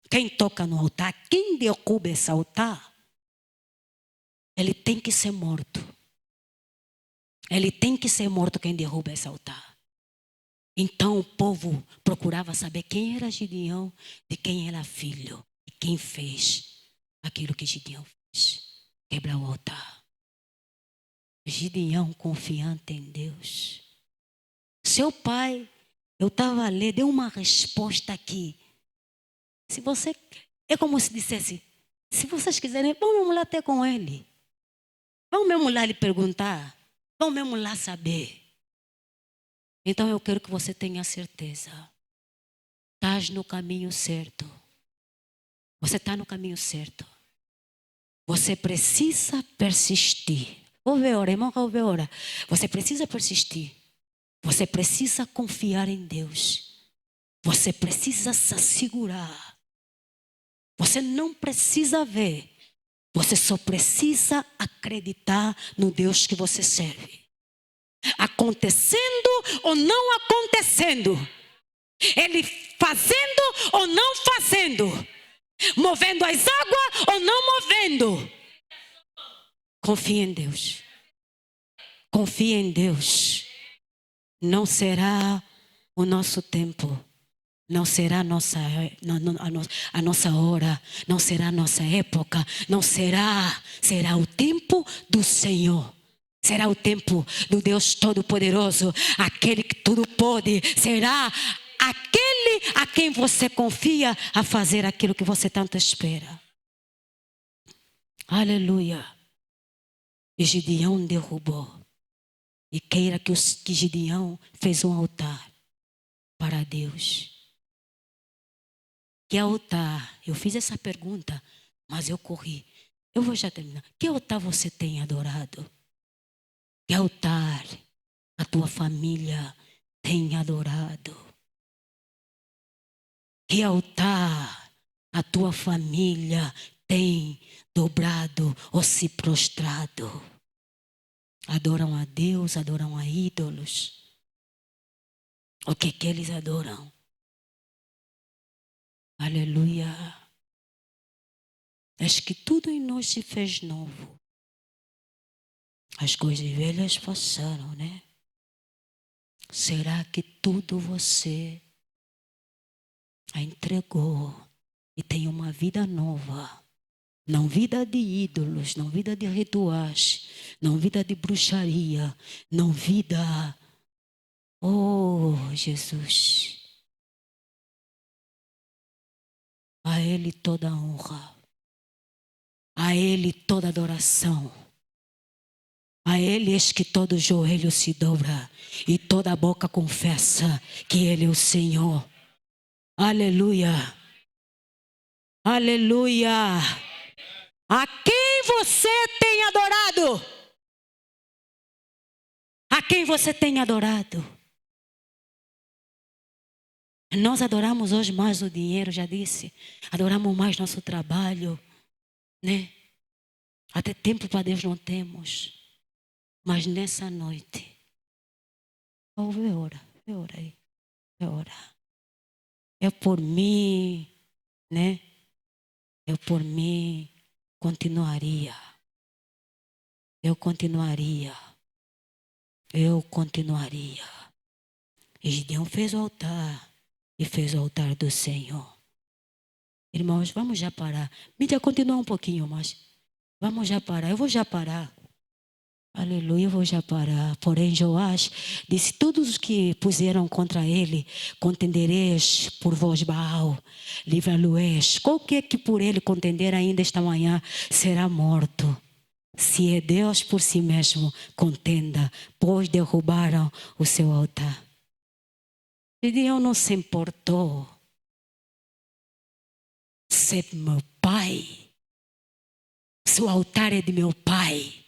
Speaker 1: quem derruba esse altar, ele tem que ser morto. Ele tem que ser morto quem derruba esse altar. Então o povo procurava saber quem era Gideão, de quem era filho, e quem fez aquilo que Gideão fez, quebrar o altar. Gideão confiante em Deus. Seu pai, eu estava a ler, deu uma resposta aqui. Se você, é como se dissesse, se vocês quiserem, vamos mesmo lá ter com ele. Vamos mesmo lá lhe perguntar. Vamos mesmo lá saber. Então eu quero que você tenha certeza. Estás no caminho certo. Você está no caminho certo. Você precisa persistir. Ouve ora, irmão, ouve ora. Você precisa persistir. Você precisa confiar em Deus. Você precisa se assegurar. Você não precisa ver. Você só precisa acreditar no Deus que você serve. Acontecendo ou não acontecendo. Ele fazendo ou não fazendo. Movendo as águas ou não movendo. Confie em Deus. Confie em Deus. Não será o nosso tempo. Não será a nossa hora. Não será a nossa época. Não será. Será o tempo do Senhor. Será o tempo do Deus Todo-Poderoso. Aquele que tudo pode. Será aquele a quem você confia a fazer aquilo que você tanto espera. Aleluia. E Gideão derrubou. E queira que Gideão fez um altar para Deus. Que altar? Eu fiz essa pergunta, mas eu corri. Eu vou já terminar. Que altar você tem adorado? Que altar a tua família tem adorado? Que altar a tua família tem dobrado ou se prostrado? Adoram a Deus, adoram a ídolos. O que eles adoram? Aleluia. Acho que tudo em nós se fez novo. As coisas velhas passaram, né? Será que tudo você a entregou e tem uma vida nova? Não vida de ídolos, não vida de rituais, não vida de bruxaria, não vida... Oh, Jesus. A Ele toda a honra. A Ele toda a adoração. A Ele eis que todo joelho se dobra e toda boca confessa que Ele é o Senhor. Aleluia. Aleluia. A quem você tem adorado? A quem você tem adorado? Nós adoramos hoje mais o dinheiro, já disse. Adoramos mais nosso trabalho, né? Até tempo para Deus não temos. Mas nessa noite, vê ora aí, vê ora. Eu por mim, né? Eu por mim continuaria. Eu continuaria. E Gideão fez o altar. E fez o altar do Senhor. Irmãos, vamos já parar. Mídia, continua um pouquinho, mas vamos já parar. Eu vou já parar. Aleluia, eu vou já parar. Porém, Joás disse: todos os que puseram contra ele, contendereis por vós, Baal, livra-lo-eis. Qualquer que por ele contender ainda esta manhã será morto. Se é Deus por si mesmo, contenda, pois derrubaram o seu altar. Gideão não se importou. Ser meu pai. Se o altar é de meu pai.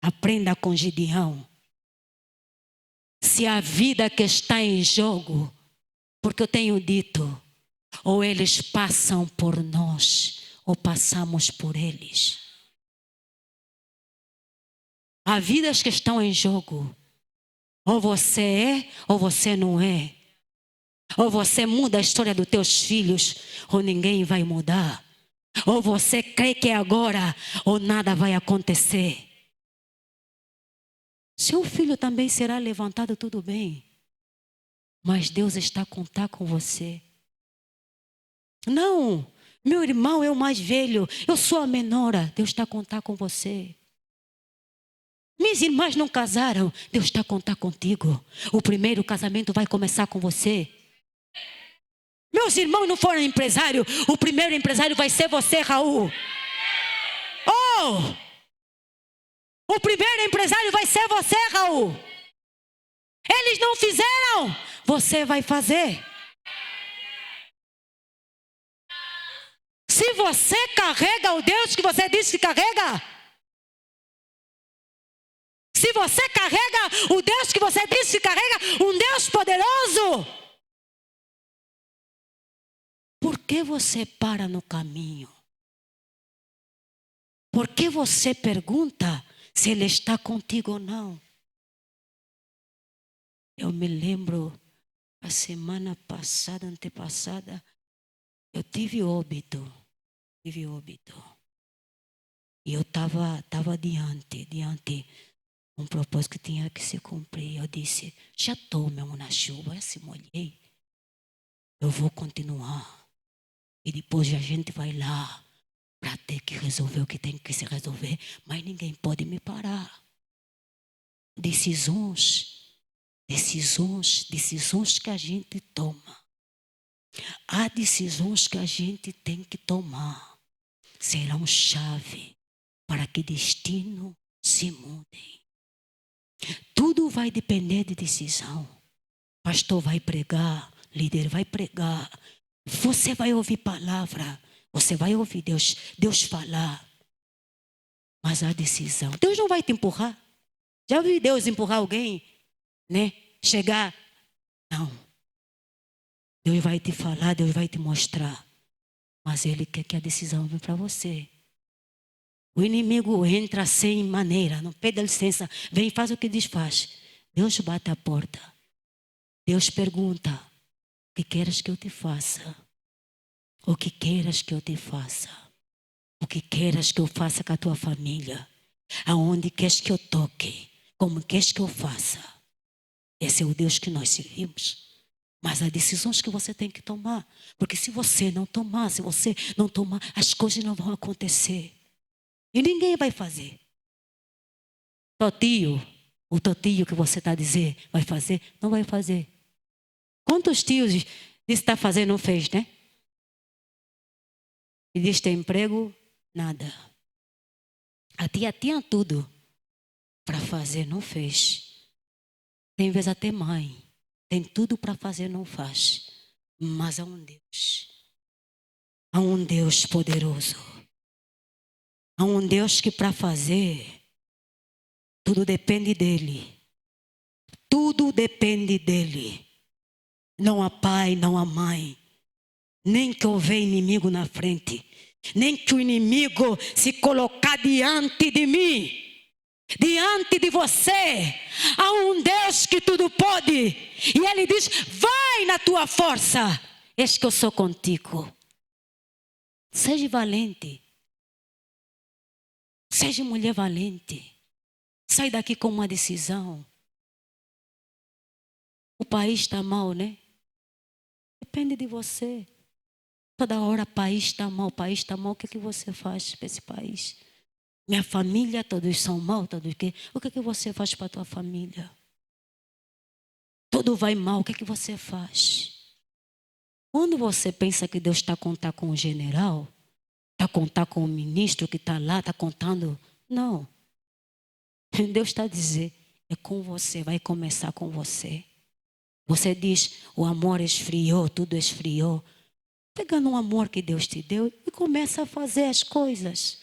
Speaker 1: Aprenda com Gideão. Se a vida que está em jogo, porque eu tenho dito, ou eles passam por nós, ou passamos por eles. Há vidas que estão em jogo. Ou você é, ou você não é. Ou você muda a história dos teus filhos, ou ninguém vai mudar. Ou você crê que é agora, ou nada vai acontecer. Seu filho também será levantado, tudo bem. Mas Deus está a contar com você. Não, meu irmão é o mais velho, eu sou a menora. Deus está a contar com você. Minhas irmãs não casaram, Deus está a contar contigo. O primeiro casamento vai começar com você. Meus irmãos não foram empresários, o primeiro empresário vai ser você, Raul. Oh! O primeiro empresário vai ser você, Raul. Eles não fizeram, você vai fazer. Se você carrega o Deus que você disse que carrega, se você carrega o Deus que você disse que carrega, um Deus poderoso, por que você para no caminho? Por que você pergunta se Ele está contigo ou não? Eu me lembro, a semana passada, antepassada, eu tive óbito. E eu estava diante um propósito que tinha que se cumprir. Eu disse, já estou mesmo na chuva, eu se molhei. Eu vou continuar. E depois a gente vai lá para ter que resolver o que tem que se resolver. Mas ninguém pode me parar. Decisões que a gente toma. Há decisões que a gente tem que tomar. Serão chave para que destino se mude. Tudo vai depender de decisão. Pastor vai pregar, líder vai pregar. Você vai ouvir palavra. Você vai ouvir Deus falar. Mas a decisão. Deus não vai te empurrar. Já ouviu Deus empurrar alguém? Né? Chegar. Não. Deus vai te falar, Deus vai te mostrar. Mas Ele quer que a decisão venha para você. O inimigo entra sem maneira. Não pede licença. Vem, faz o que diz, faz. Deus bate a porta. Deus pergunta. O que queres que eu te faça? O que queiras que eu te faça? O que queiras que eu faça com a tua família? Aonde queres que eu toque? Como queres que eu faça? Esse é o Deus que nós servimos. Mas há decisões que você tem que tomar. Porque se você não tomar, as coisas não vão acontecer. E ninguém vai fazer. O teu tio que você está a dizer vai fazer, não vai fazer. Quantos tios disse que está fazendo não fez, né? E diz ter emprego, nada. A tia tinha tudo para fazer, não fez. Tem vezes até mãe. Tem tudo para fazer, não faz. Mas há um Deus. Há um Deus poderoso. Há um Deus que para fazer, tudo depende dEle. Tudo depende dEle. Não há pai, não há mãe. Nem que houver inimigo na frente. Nem que o inimigo se colocar diante de mim. Diante de você há um Deus que tudo pode. E Ele diz: vai na tua força, eis que eu sou contigo. Seja valente. Seja mulher valente. Sai daqui com uma decisão. O país está mal, né? Depende de você. Toda hora o país está mal, o país está mal. O que é que você faz para esse país? Minha família, todos são mal, todos que. O que é que você faz para a tua família? Tudo vai mal, o que é que você faz? Quando você pensa que Deus está a contar com o general, está a contar com o ministro que está lá, está contando. Não. Deus está a dizer, é com você, vai começar com você. Você diz, o amor esfriou, tudo esfriou. Pega no amor que Deus te deu e começa a fazer as coisas.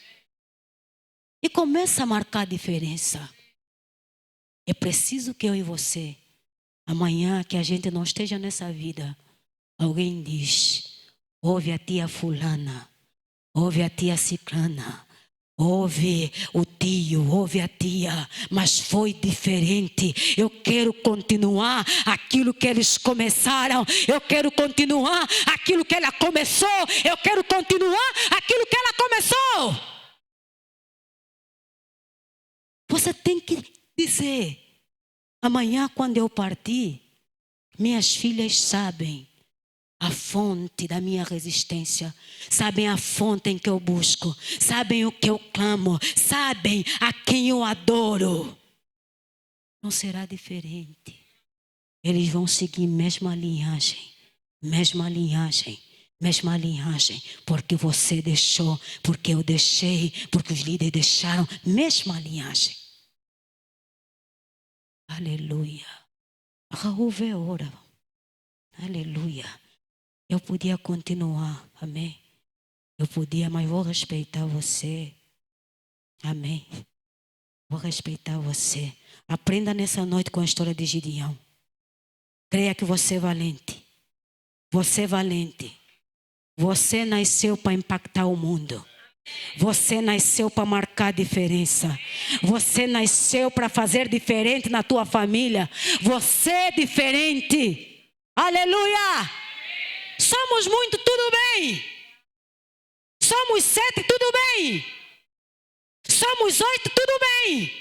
Speaker 1: E começa a marcar a diferença. É preciso que eu e você, amanhã que a gente não esteja nessa vida, alguém diz, ouve a tia fulana, ouve a tia ciclana, ouve o tio, ouve a tia, mas foi diferente. Eu quero continuar aquilo que eles começaram. Eu quero continuar aquilo que ela começou. Eu quero continuar aquilo que ela começou. Você tem que dizer, amanhã quando eu partir, minhas filhas sabem a fonte da minha resistência, sabem a fonte em que eu busco, sabem o que eu clamo, sabem a quem eu adoro. Não será diferente. Eles vão seguir mesma linhagem, mesma linhagem, mesma linhagem, porque você deixou, porque eu deixei, porque os líderes deixaram, mesma linhagem. Aleluia. Raul vê ora. Aleluia. Eu podia continuar, amém? Eu podia, mas vou respeitar você. Amém? Vou respeitar você. Aprenda nessa noite com a história de Gideão. Creia que você é valente. Você é valente. Você nasceu para impactar o mundo. Você nasceu para marcar diferença. Você nasceu para fazer diferente na tua família. Você é diferente. Aleluia! Somos muito, tudo bem. Somos 7, tudo bem. Somos 8, tudo bem.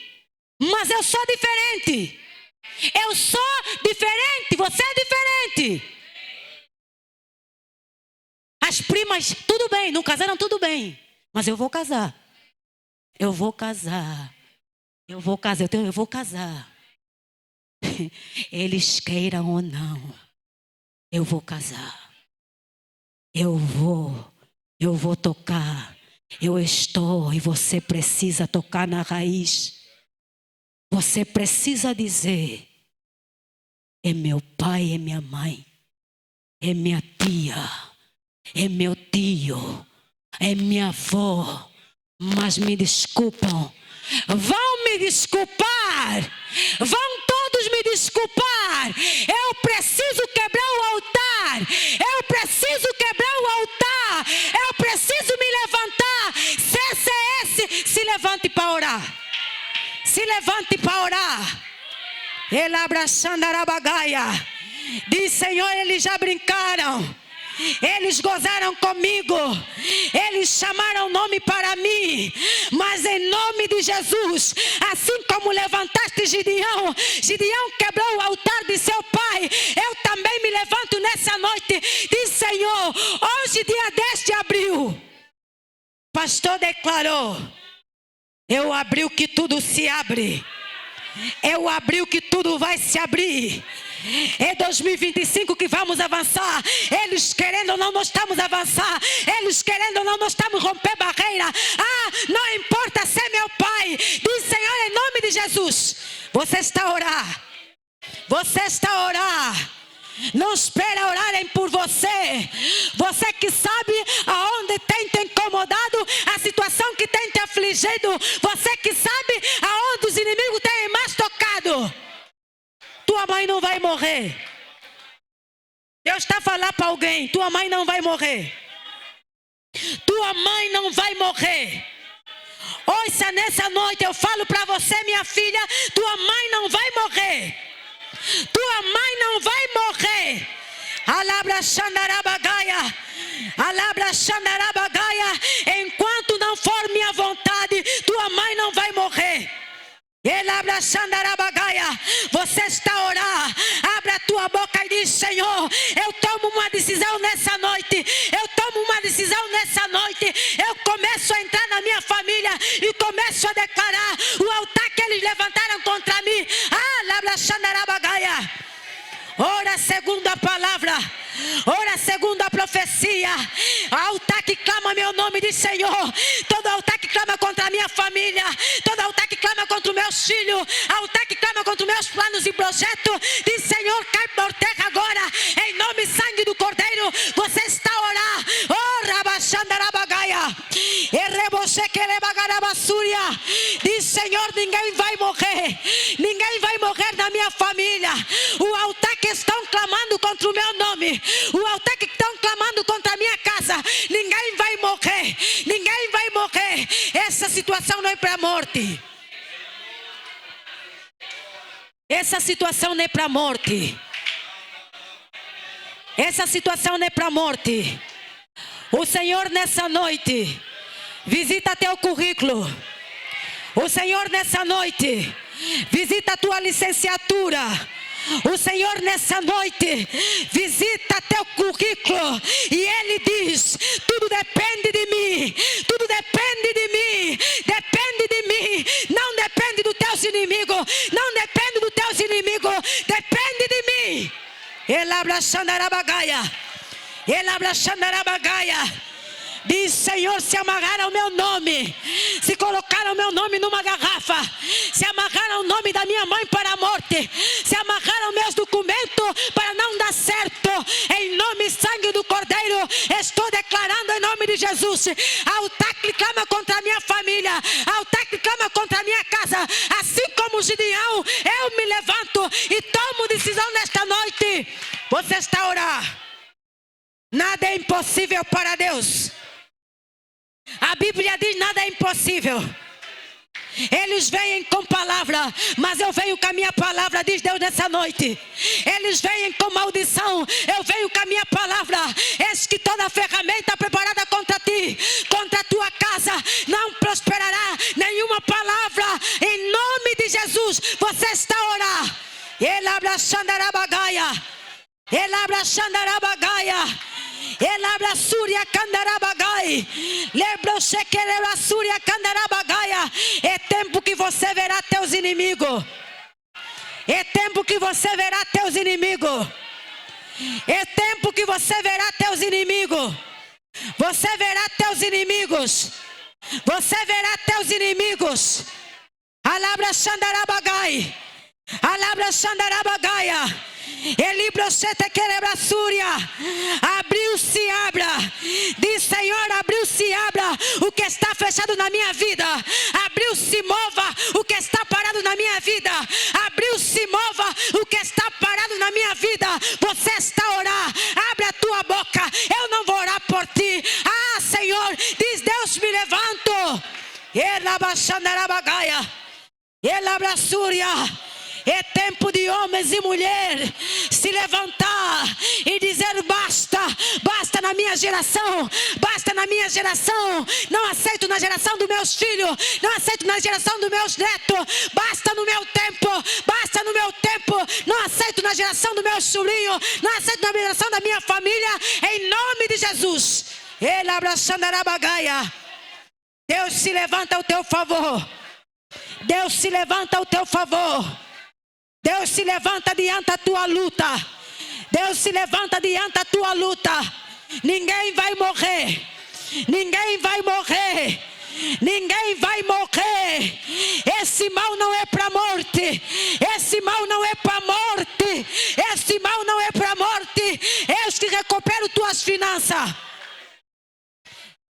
Speaker 1: Mas eu sou diferente. Eu sou diferente, você é diferente. As primas, tudo bem, não casaram, tudo bem. Mas eu vou casar. Eu vou casar. Eu vou casar, eu vou casar. Eles queiram ou não, eu vou casar. Eu vou tocar. Eu estou e você precisa tocar na raiz. Você precisa dizer, é meu pai, é minha mãe, é minha tia, é meu tio, é minha avó, mas me desculpam. Vão me desculpar. Vão todos me desculpar. Eu preciso quebrar o altar. Eu preciso quebrar o altar. Eu preciso me levantar. CCS, se levante para orar. Se levante para orar. Ele abraçando a arabagaia. Diz, Senhor, eles já brincaram. Eles gozaram comigo. Eles chamaram nome para mim. Mas em nome de Jesus, assim como levantaste Gideão, Gideão quebrou o altar de seu pai, eu também me levanto nessa noite. Diz, Senhor, hoje dia 10 de abril, pastor declarou, eu abri o que tudo se abre. Eu abri o que tudo vai se abrir. É 2025 que vamos avançar. Eles querendo ou não, nós estamos a avançar. Eles querendo ou não, nós estamos a romper barreira. Não importa ser meu pai. Diz, Senhor, em nome de Jesus. Você está a orar. Você está a orar. Não espera orarem por você. Você que sabe aonde tem te incomodado, a situação que tem te afligido. Você que sabe aonde os inimigos têm mais tocado. Tua mãe não vai morrer. Deus está a falar para alguém. Tua mãe não vai morrer. Tua mãe não vai morrer. Ouça nessa noite, eu falo para você, minha filha, tua mãe não vai morrer. Tua mãe não vai morrer. Alabra Xandarabagaia. Alabra Xandarabagaia. Enquanto não for minha vontade, tua mãe não vai morrer. Elabra Xandarabagaia. Você está a orar. Abra a tua boca e diz: Senhor, eu tomo uma decisão nessa noite. Eu tomo uma decisão nessa noite. Eu começo a entrar na minha família e começo a declarar o altar que eles levantaram contra mim. Alabra Xandarabagaia. Ora segundo a palavra, ora segundo a profecia. Altar que clama meu nome, diz Senhor. Todo altar que clama contra a minha família, todo altar que clama contra os meus filhos, altar que clama contra os meus planos e projetos, diz Senhor, cai por terra agora, em nome e sangue do Cordeiro. Você está a orar. Oh, Rabaxandarabagaia. Diz Senhor, ninguém vai morrer. Ninguém vai morrer na minha família. O altar que estão clamando contra o meu nome, o altar que estão clamando contra a minha casa, ninguém vai morrer. Ninguém vai morrer. Essa situação não é para a morte. Essa situação não é para a morte. Essa situação não é para a morte. O Senhor nessa noite visita teu currículo. O Senhor nessa noite visita a tua licenciatura. O Senhor nessa noite visita teu currículo e Ele diz: tudo depende de mim, tudo depende de mim, depende de mim, não depende dos teus inimigos, não depende dos teus inimigos, depende de mim. Elabra Xandarabagaia, Elabra Xandarabagaia. Diz Senhor, se amarraram o meu nome, se colocaram o meu nome numa garrafa, se amarraram o nome da minha mãe para a morte, se amarraram meus documentos para não dar certo, em nome e sangue do Cordeiro, estou declarando em nome de Jesus, altar que clama contra a minha família, altar que clama contra a minha casa, assim como Gideão, eu me levanto e tomo decisão nesta noite. Você está a orar. Nada é impossível para Deus. A Bíblia diz: nada é impossível. Eles vêm com palavra, mas eu venho com a minha palavra, diz Deus nessa noite. Eles vêm com maldição, eu venho com a minha palavra. Eis que toda ferramenta preparada contra ti, contra a tua casa, não prosperará. Nenhuma palavra, em nome de Jesus. Você está a orar. Elabra Xandarabagaia, Elabra Xandarabagaia. Elabra Súria Candarabagai. Lebro Shekelera Súria Candarabagaia. É tempo que você verá teus inimigos. É tempo que você verá teus inimigos. É tempo que você verá teus inimigos. Você verá teus inimigos. Você verá teus inimigos. Alabra Xandarabagai. Alabra Xandarabagaia. Elibrosete querebra Súria. Abriu-se, abra. Diz Senhor, abriu-se, abra o que está fechado na minha vida. Abriu-se, mova o que está parado na minha vida. Abriu-se, mova o que está parado na minha vida. Você está a orar. Abre a tua boca. Eu não vou orar por ti. Ah, Senhor, diz Deus, me levanto. Elabaxandarabagaia. Elabrasúria. É tempo de homens e mulheres se levantar e dizer: basta, basta na minha geração, basta na minha geração, não aceito na geração dos meus filhos, não aceito na geração dos meus netos, basta no meu tempo, basta no meu tempo, não aceito na geração do meu sobrinho, não aceito na geração da minha família, em nome de Jesus. Ele abraçando a Arabagaia. Deus se levanta ao teu favor, Deus se levanta ao teu favor. Deus se levanta diante da tua luta. Deus se levanta diante da tua luta. Ninguém vai morrer. Ninguém vai morrer. Ninguém vai morrer. Esse mal não é para morte. Esse mal não é para morte. Esse mal não é para morte. Eis que recupero tuas finanças.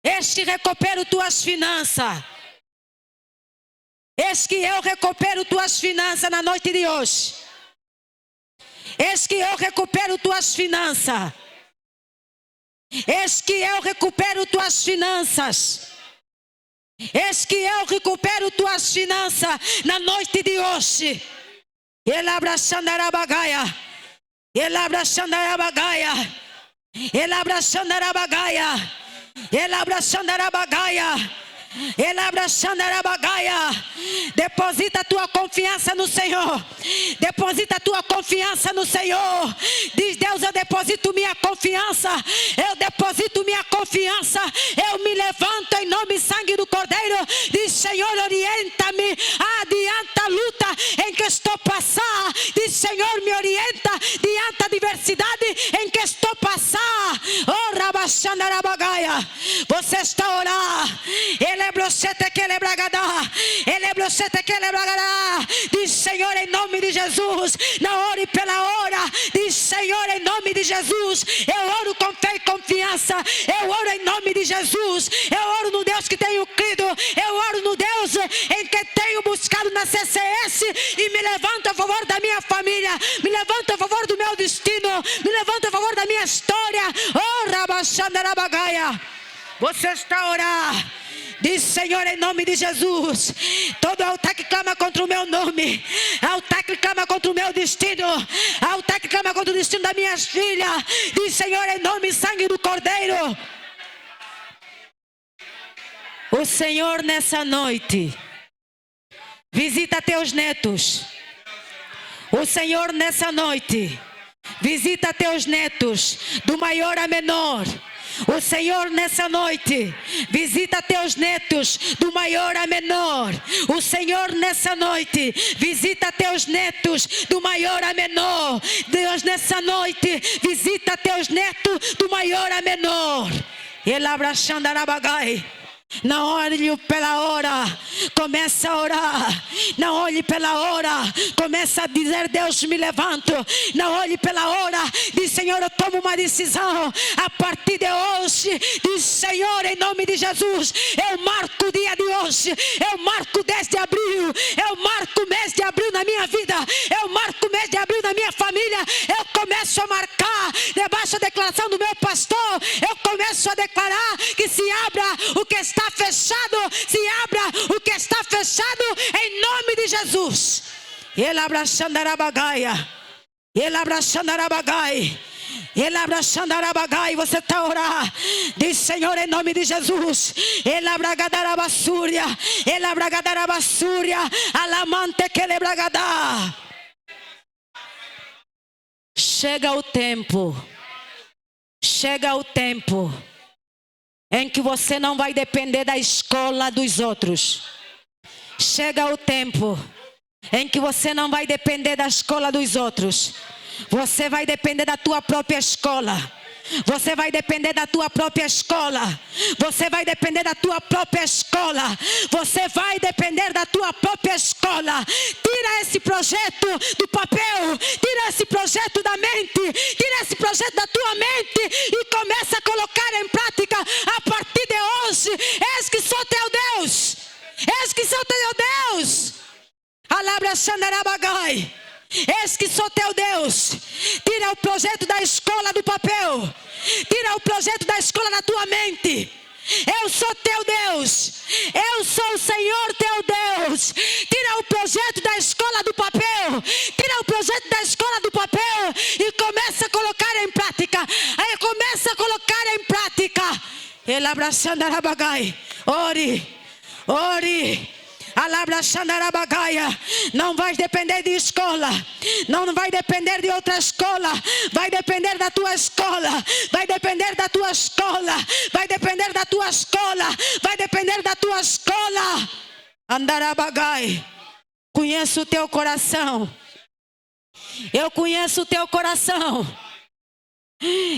Speaker 1: Eis que recupero tuas finanças. Eis que eu recupero tuas finanças na noite de hoje. Eis que eu recupero tuas finanças. Eis que eu recupero tuas finanças. Eis que eu recupero tuas finanças na noite de hoje. Ele abraçandarabagaia. Ele abraçandarabagaia. Ele abraçandarabagaia. Ele abraçandarabagaia. Ele abraçandarabagaia. Deposita a tua confiança no Senhor. Deposita a tua confiança no Senhor. Diz Deus, eu deposito minha confiança. Eu deposito minha confiança. Eu me levanto em nome e sangue do Cordeiro. Diz Senhor, orienta-me. Adianta a luta em que estou passando. Diz Senhor, me orienta diante da adversidade em que estou passando. Oh, rabaxandarabagaia. Você está a orar. Ele diz Senhor, em nome de Jesus, não ore pela hora. Diz Senhor, em nome de Jesus, eu oro com fé e confiança. Eu oro em nome de Jesus. Eu oro no Deus que tenho crido. Eu oro no Deus em que tenho buscado na CCS. E me levanto a favor da minha família. Me levanto a favor do meu destino. Me levanto a favor da minha história. Oh, rabaxandarabagaia. Você está a orar. Diz Senhor, em nome de Jesus, todo altar que clama contra o meu nome, altar que clama contra o meu destino, altar que clama contra o destino das minhas filhas, diz Senhor, em nome e sangue do Cordeiro. O Senhor nessa noite visita teus netos. O Senhor nessa noite visita teus netos, do maior a menor. O Senhor nessa noite visita teus netos, do maior a menor. O Senhor nessa noite visita teus netos, do maior a menor. Deus nessa noite visita teus netos, do maior a menor. Ele abraçandarabagaia. Não olhe pela hora, começa a orar. Não olhe pela hora, começa a dizer: Deus, me levanto. Não olhe pela hora, diz Senhor, eu tomo uma decisão. A partir de hoje, diz Senhor, em nome de Jesus, eu marco o dia de hoje. Eu marco o 10 de abril. Eu marco o mês de abril na minha vida. Eu marco o mês de abril na minha família. Eu começo a marcar, debaixo da declaração do meu pastor, eu começo a declarar que se abra o que está fechado, se abra o que está fechado em nome de Jesus. Ele abraçandarabagaia. Ele abraçandarabagaia. Ele abraçandarabagaia. Você está a orar. Diz Senhor, em nome de Jesus. Ele abragadarabassúria. Ele abragadarabassúria. Alamante que ele abragadá. Chega o tempo. Chega o tempo em que você não vai depender da escola dos outros. Chega o tempo em que você não vai depender da escola dos outros. Você vai depender da tua própria escola. Você vai depender da tua própria escola. Você vai depender da tua própria escola. Você vai depender da tua própria escola. Tira esse projeto do papel. Tira esse projeto da mente. Tira esse projeto da tua mente e começa a colocar em prática a partir de hoje. Eis que sou teu Deus. Eis que sou teu Deus. Alabra Xandarabagai. Eis que sou teu Deus. Tira o projeto da escola do papel. Tira o projeto da escola da tua mente. Eu sou teu Deus. Eu sou o Senhor teu Deus. Tira o projeto da escola do papel. Tira o projeto da escola do papel e começa a colocar em prática. Aí começa a colocar em prática. Ele abraçando Arabagai. Ore. Ore. Não vai depender de escola. Não vai depender de outra escola. Vai depender da tua escola. Vai depender da tua escola. Vai depender da tua escola. Vai depender da tua escola. Andarabagai. Conheço o teu coração. Eu conheço o teu coração.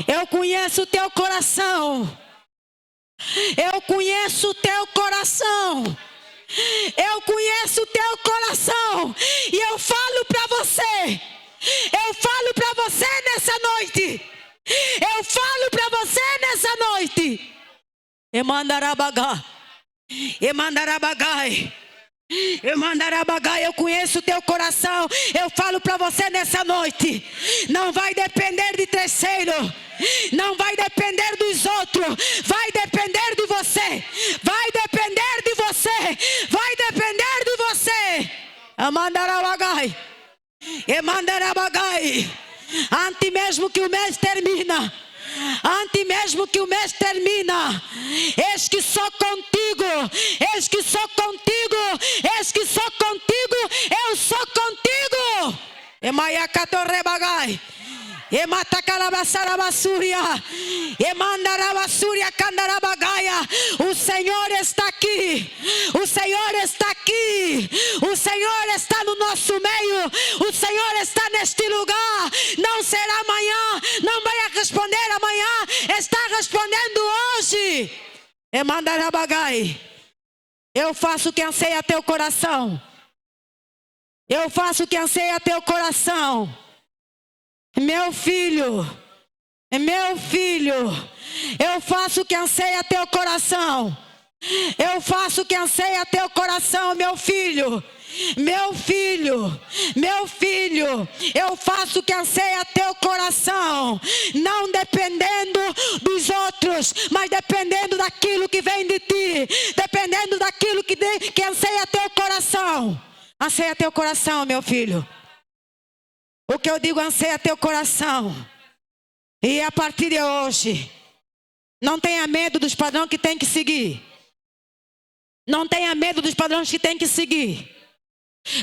Speaker 1: Eu conheço o teu coração. Eu conheço o teu coração. Eu conheço o teu coração. E eu falo para você. Eu falo para você nessa noite. Eu falo para você nessa noite. Emandarabagai. Emandarabagai. Emandarabagai. Eu conheço o teu coração. Eu falo para você nessa noite. Não vai depender de terceiro. Não vai depender dos outros. Vai depender de você. Vai depender de você. Vai depender de você. Amandarabagai. Emandarabagai. Antes mesmo que o mês termina. Antes mesmo que o mês termina, eis que sou contigo, eis que sou contigo, eis que sou contigo, eu sou contigo. Emaiacatorrebagai. Ematacalabassarabassuria. Emandarabassuria candarabagaia. O Senhor está aqui. O Senhor está aqui. O Senhor está no nosso meio. O Senhor está neste lugar. Não será amanhã. Não vai responder amanhã. Está respondendo hoje. Emandarabagai. Eu faço o que anseia teu coração. Eu faço o que anseia teu coração. Meu filho, eu faço o que anseia teu coração. Eu faço o que anseia teu coração, meu filho. Meu filho, eu faço o que anseia teu coração. Não dependendo dos outros, mas dependendo daquilo que vem de ti. Dependendo daquilo que anseia teu coração. Anseia teu coração, meu filho. O que eu digo anseia teu coração. E a partir de hoje, não tenha medo dos padrões que tem que seguir. Não tenha medo dos padrões que tem que seguir.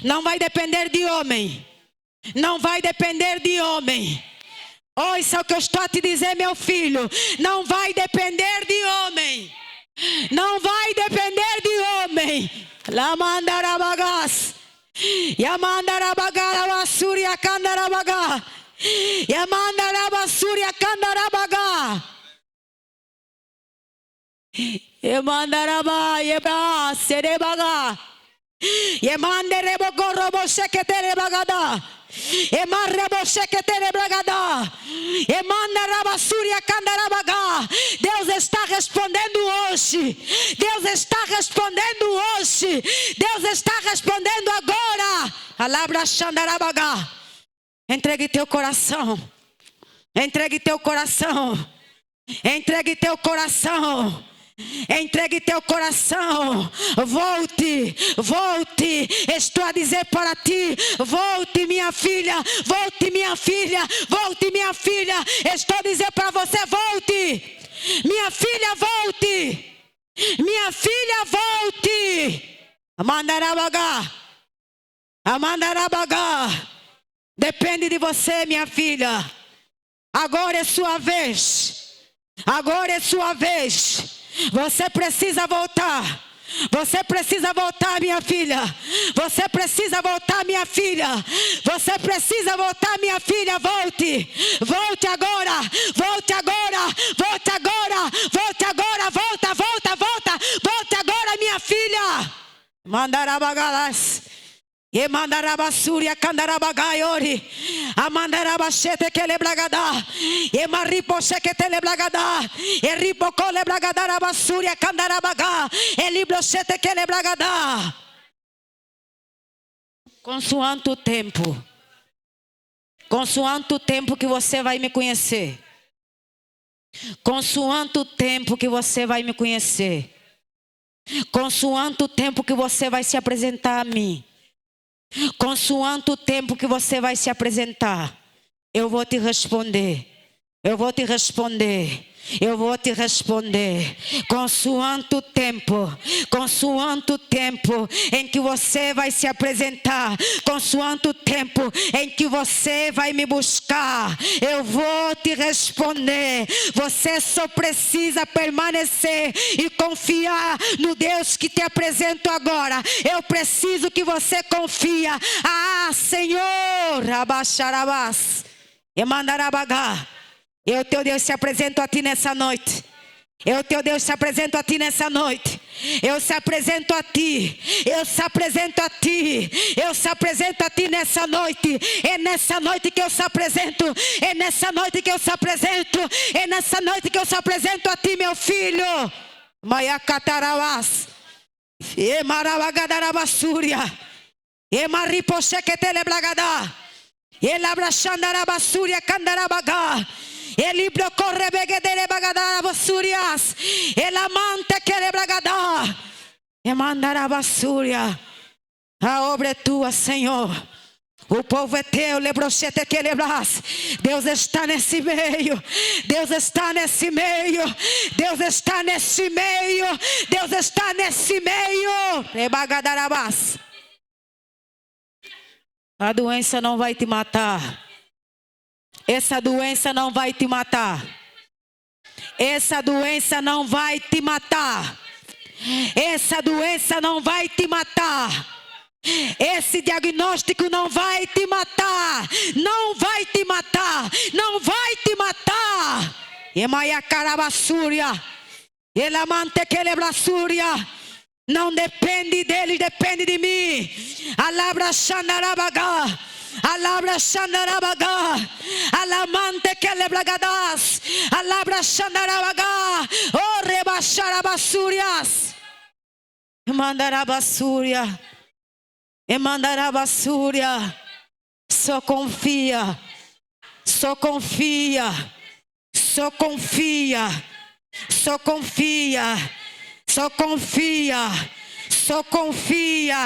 Speaker 1: Não vai depender de homem. Não vai depender de homem. Ouça o que eu estou a te dizer, meu filho. Não vai depender de homem. Não vai depender de homem. Lamandarabagas. Yamandarabagarabasurya kandarabaga. Yamandarabasuria kandarabaga. Yamandaraba yebra serebaga. Yamanderebogorobo seketerebagada. Deus está respondendo hoje. Deus está respondendo hoje. Deus está respondendo agora. Alabra Xandarabaga. Entregue teu coração. Entregue teu coração. Entregue teu coração. Entregue teu coração. Volte, volte. Estou a dizer para ti: volte, minha filha. Volte, minha filha. Volte, minha filha. Estou a dizer para você: volte. Minha filha, volte. Minha filha, volte. Amandarabaga. Amandarabaga. Depende de você, minha filha. Agora é sua vez. Agora é sua vez. Você precisa voltar. Você precisa voltar, minha filha. Você precisa voltar, minha filha. Você precisa voltar, minha filha. Volte. Volte agora. Volte agora. Volte agora. Volte agora. Volta, volta, volta. Volte agora, minha filha. Mandarabagalas. E mandarabasuria candarabagaiori. A mandarabachete que lebragada. E maripoche que te lebragada. E ripoco lebragadarabassúria candarabagá. E librochete que lebragada. Consoante o tempo. Consoante o tempo que você vai me conhecer. Consoante o tempo que você vai me conhecer. Consoante o tempo que você vai se apresentar a mim. Consoante o tempo que você vai se apresentar, eu vou te responder. Eu vou te responder. Eu vou te responder. Consoante o tempo em que você vai se apresentar, consoante o tempo em que você vai me buscar, eu vou te responder. Você só precisa permanecer e confiar no Deus que te apresento agora. Eu preciso que você confia. Ah, Senhor, abaixarabás e mandarabagá. Eu, teu Deus, se apresento a ti nessa noite. Eu, teu Deus, se apresento a ti nessa noite. Eu se apresento a ti. Eu se apresento a ti. Eu se apresento a ti nessa noite. É nessa noite que eu se apresento. É nessa noite que eu se apresento. É nessa noite que eu se apresento a ti, meu filho. Maiacatarauás. E marabagadaраbassúria. E maripoche que te leblagadá. E labrachandarabassúria candarabagá. Ele blocorre begedere bagadara bassurias. Ele amante que le bragada. E mandará basúria. A obra é tua, Senhor. O povo é teu, lebrochete que lebras. Deus está nesse meio. Deus está nesse meio. Deus está nesse meio. Deus está nesse meio. Rebagadarabás. A doença não vai te matar. Essa doença não vai te matar. Essa doença não vai te matar. Essa doença não vai te matar. Esse diagnóstico não vai te matar. Não vai te matar. Não vai te matar. Emaia carabassúria. Elamante quelebrassúria. Não depende dele, depende de mim. Alabra xandarabagá. Alabra xandarabagá. Alamante quelebragadas. Alabra xandarabagá. Oh rebaixarabassúrias. Mandarabassúria. E mandará basúria. Só confia. Só confia. Só confia. Só confia. Só confia. Só confia.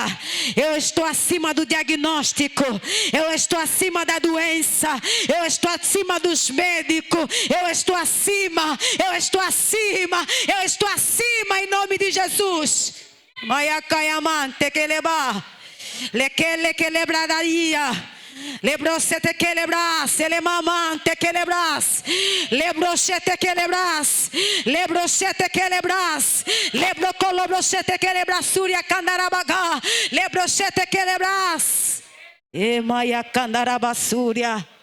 Speaker 1: Eu estou acima do diagnóstico. Eu estou acima da doença. Eu estou acima dos médicos. Eu estou acima. Eu estou acima. Eu estou acima em nome de Jesus. Maia caiamante que levar. Lequele que lebradaria. Lebrosete que lebras. Elemamante que lebras. Lebrosete que lebras. Lebrosete que lebras. Lebrocolobrosete que lebras. Súria candarabagá. Lebrosete que lebras. E maia candarabasúria.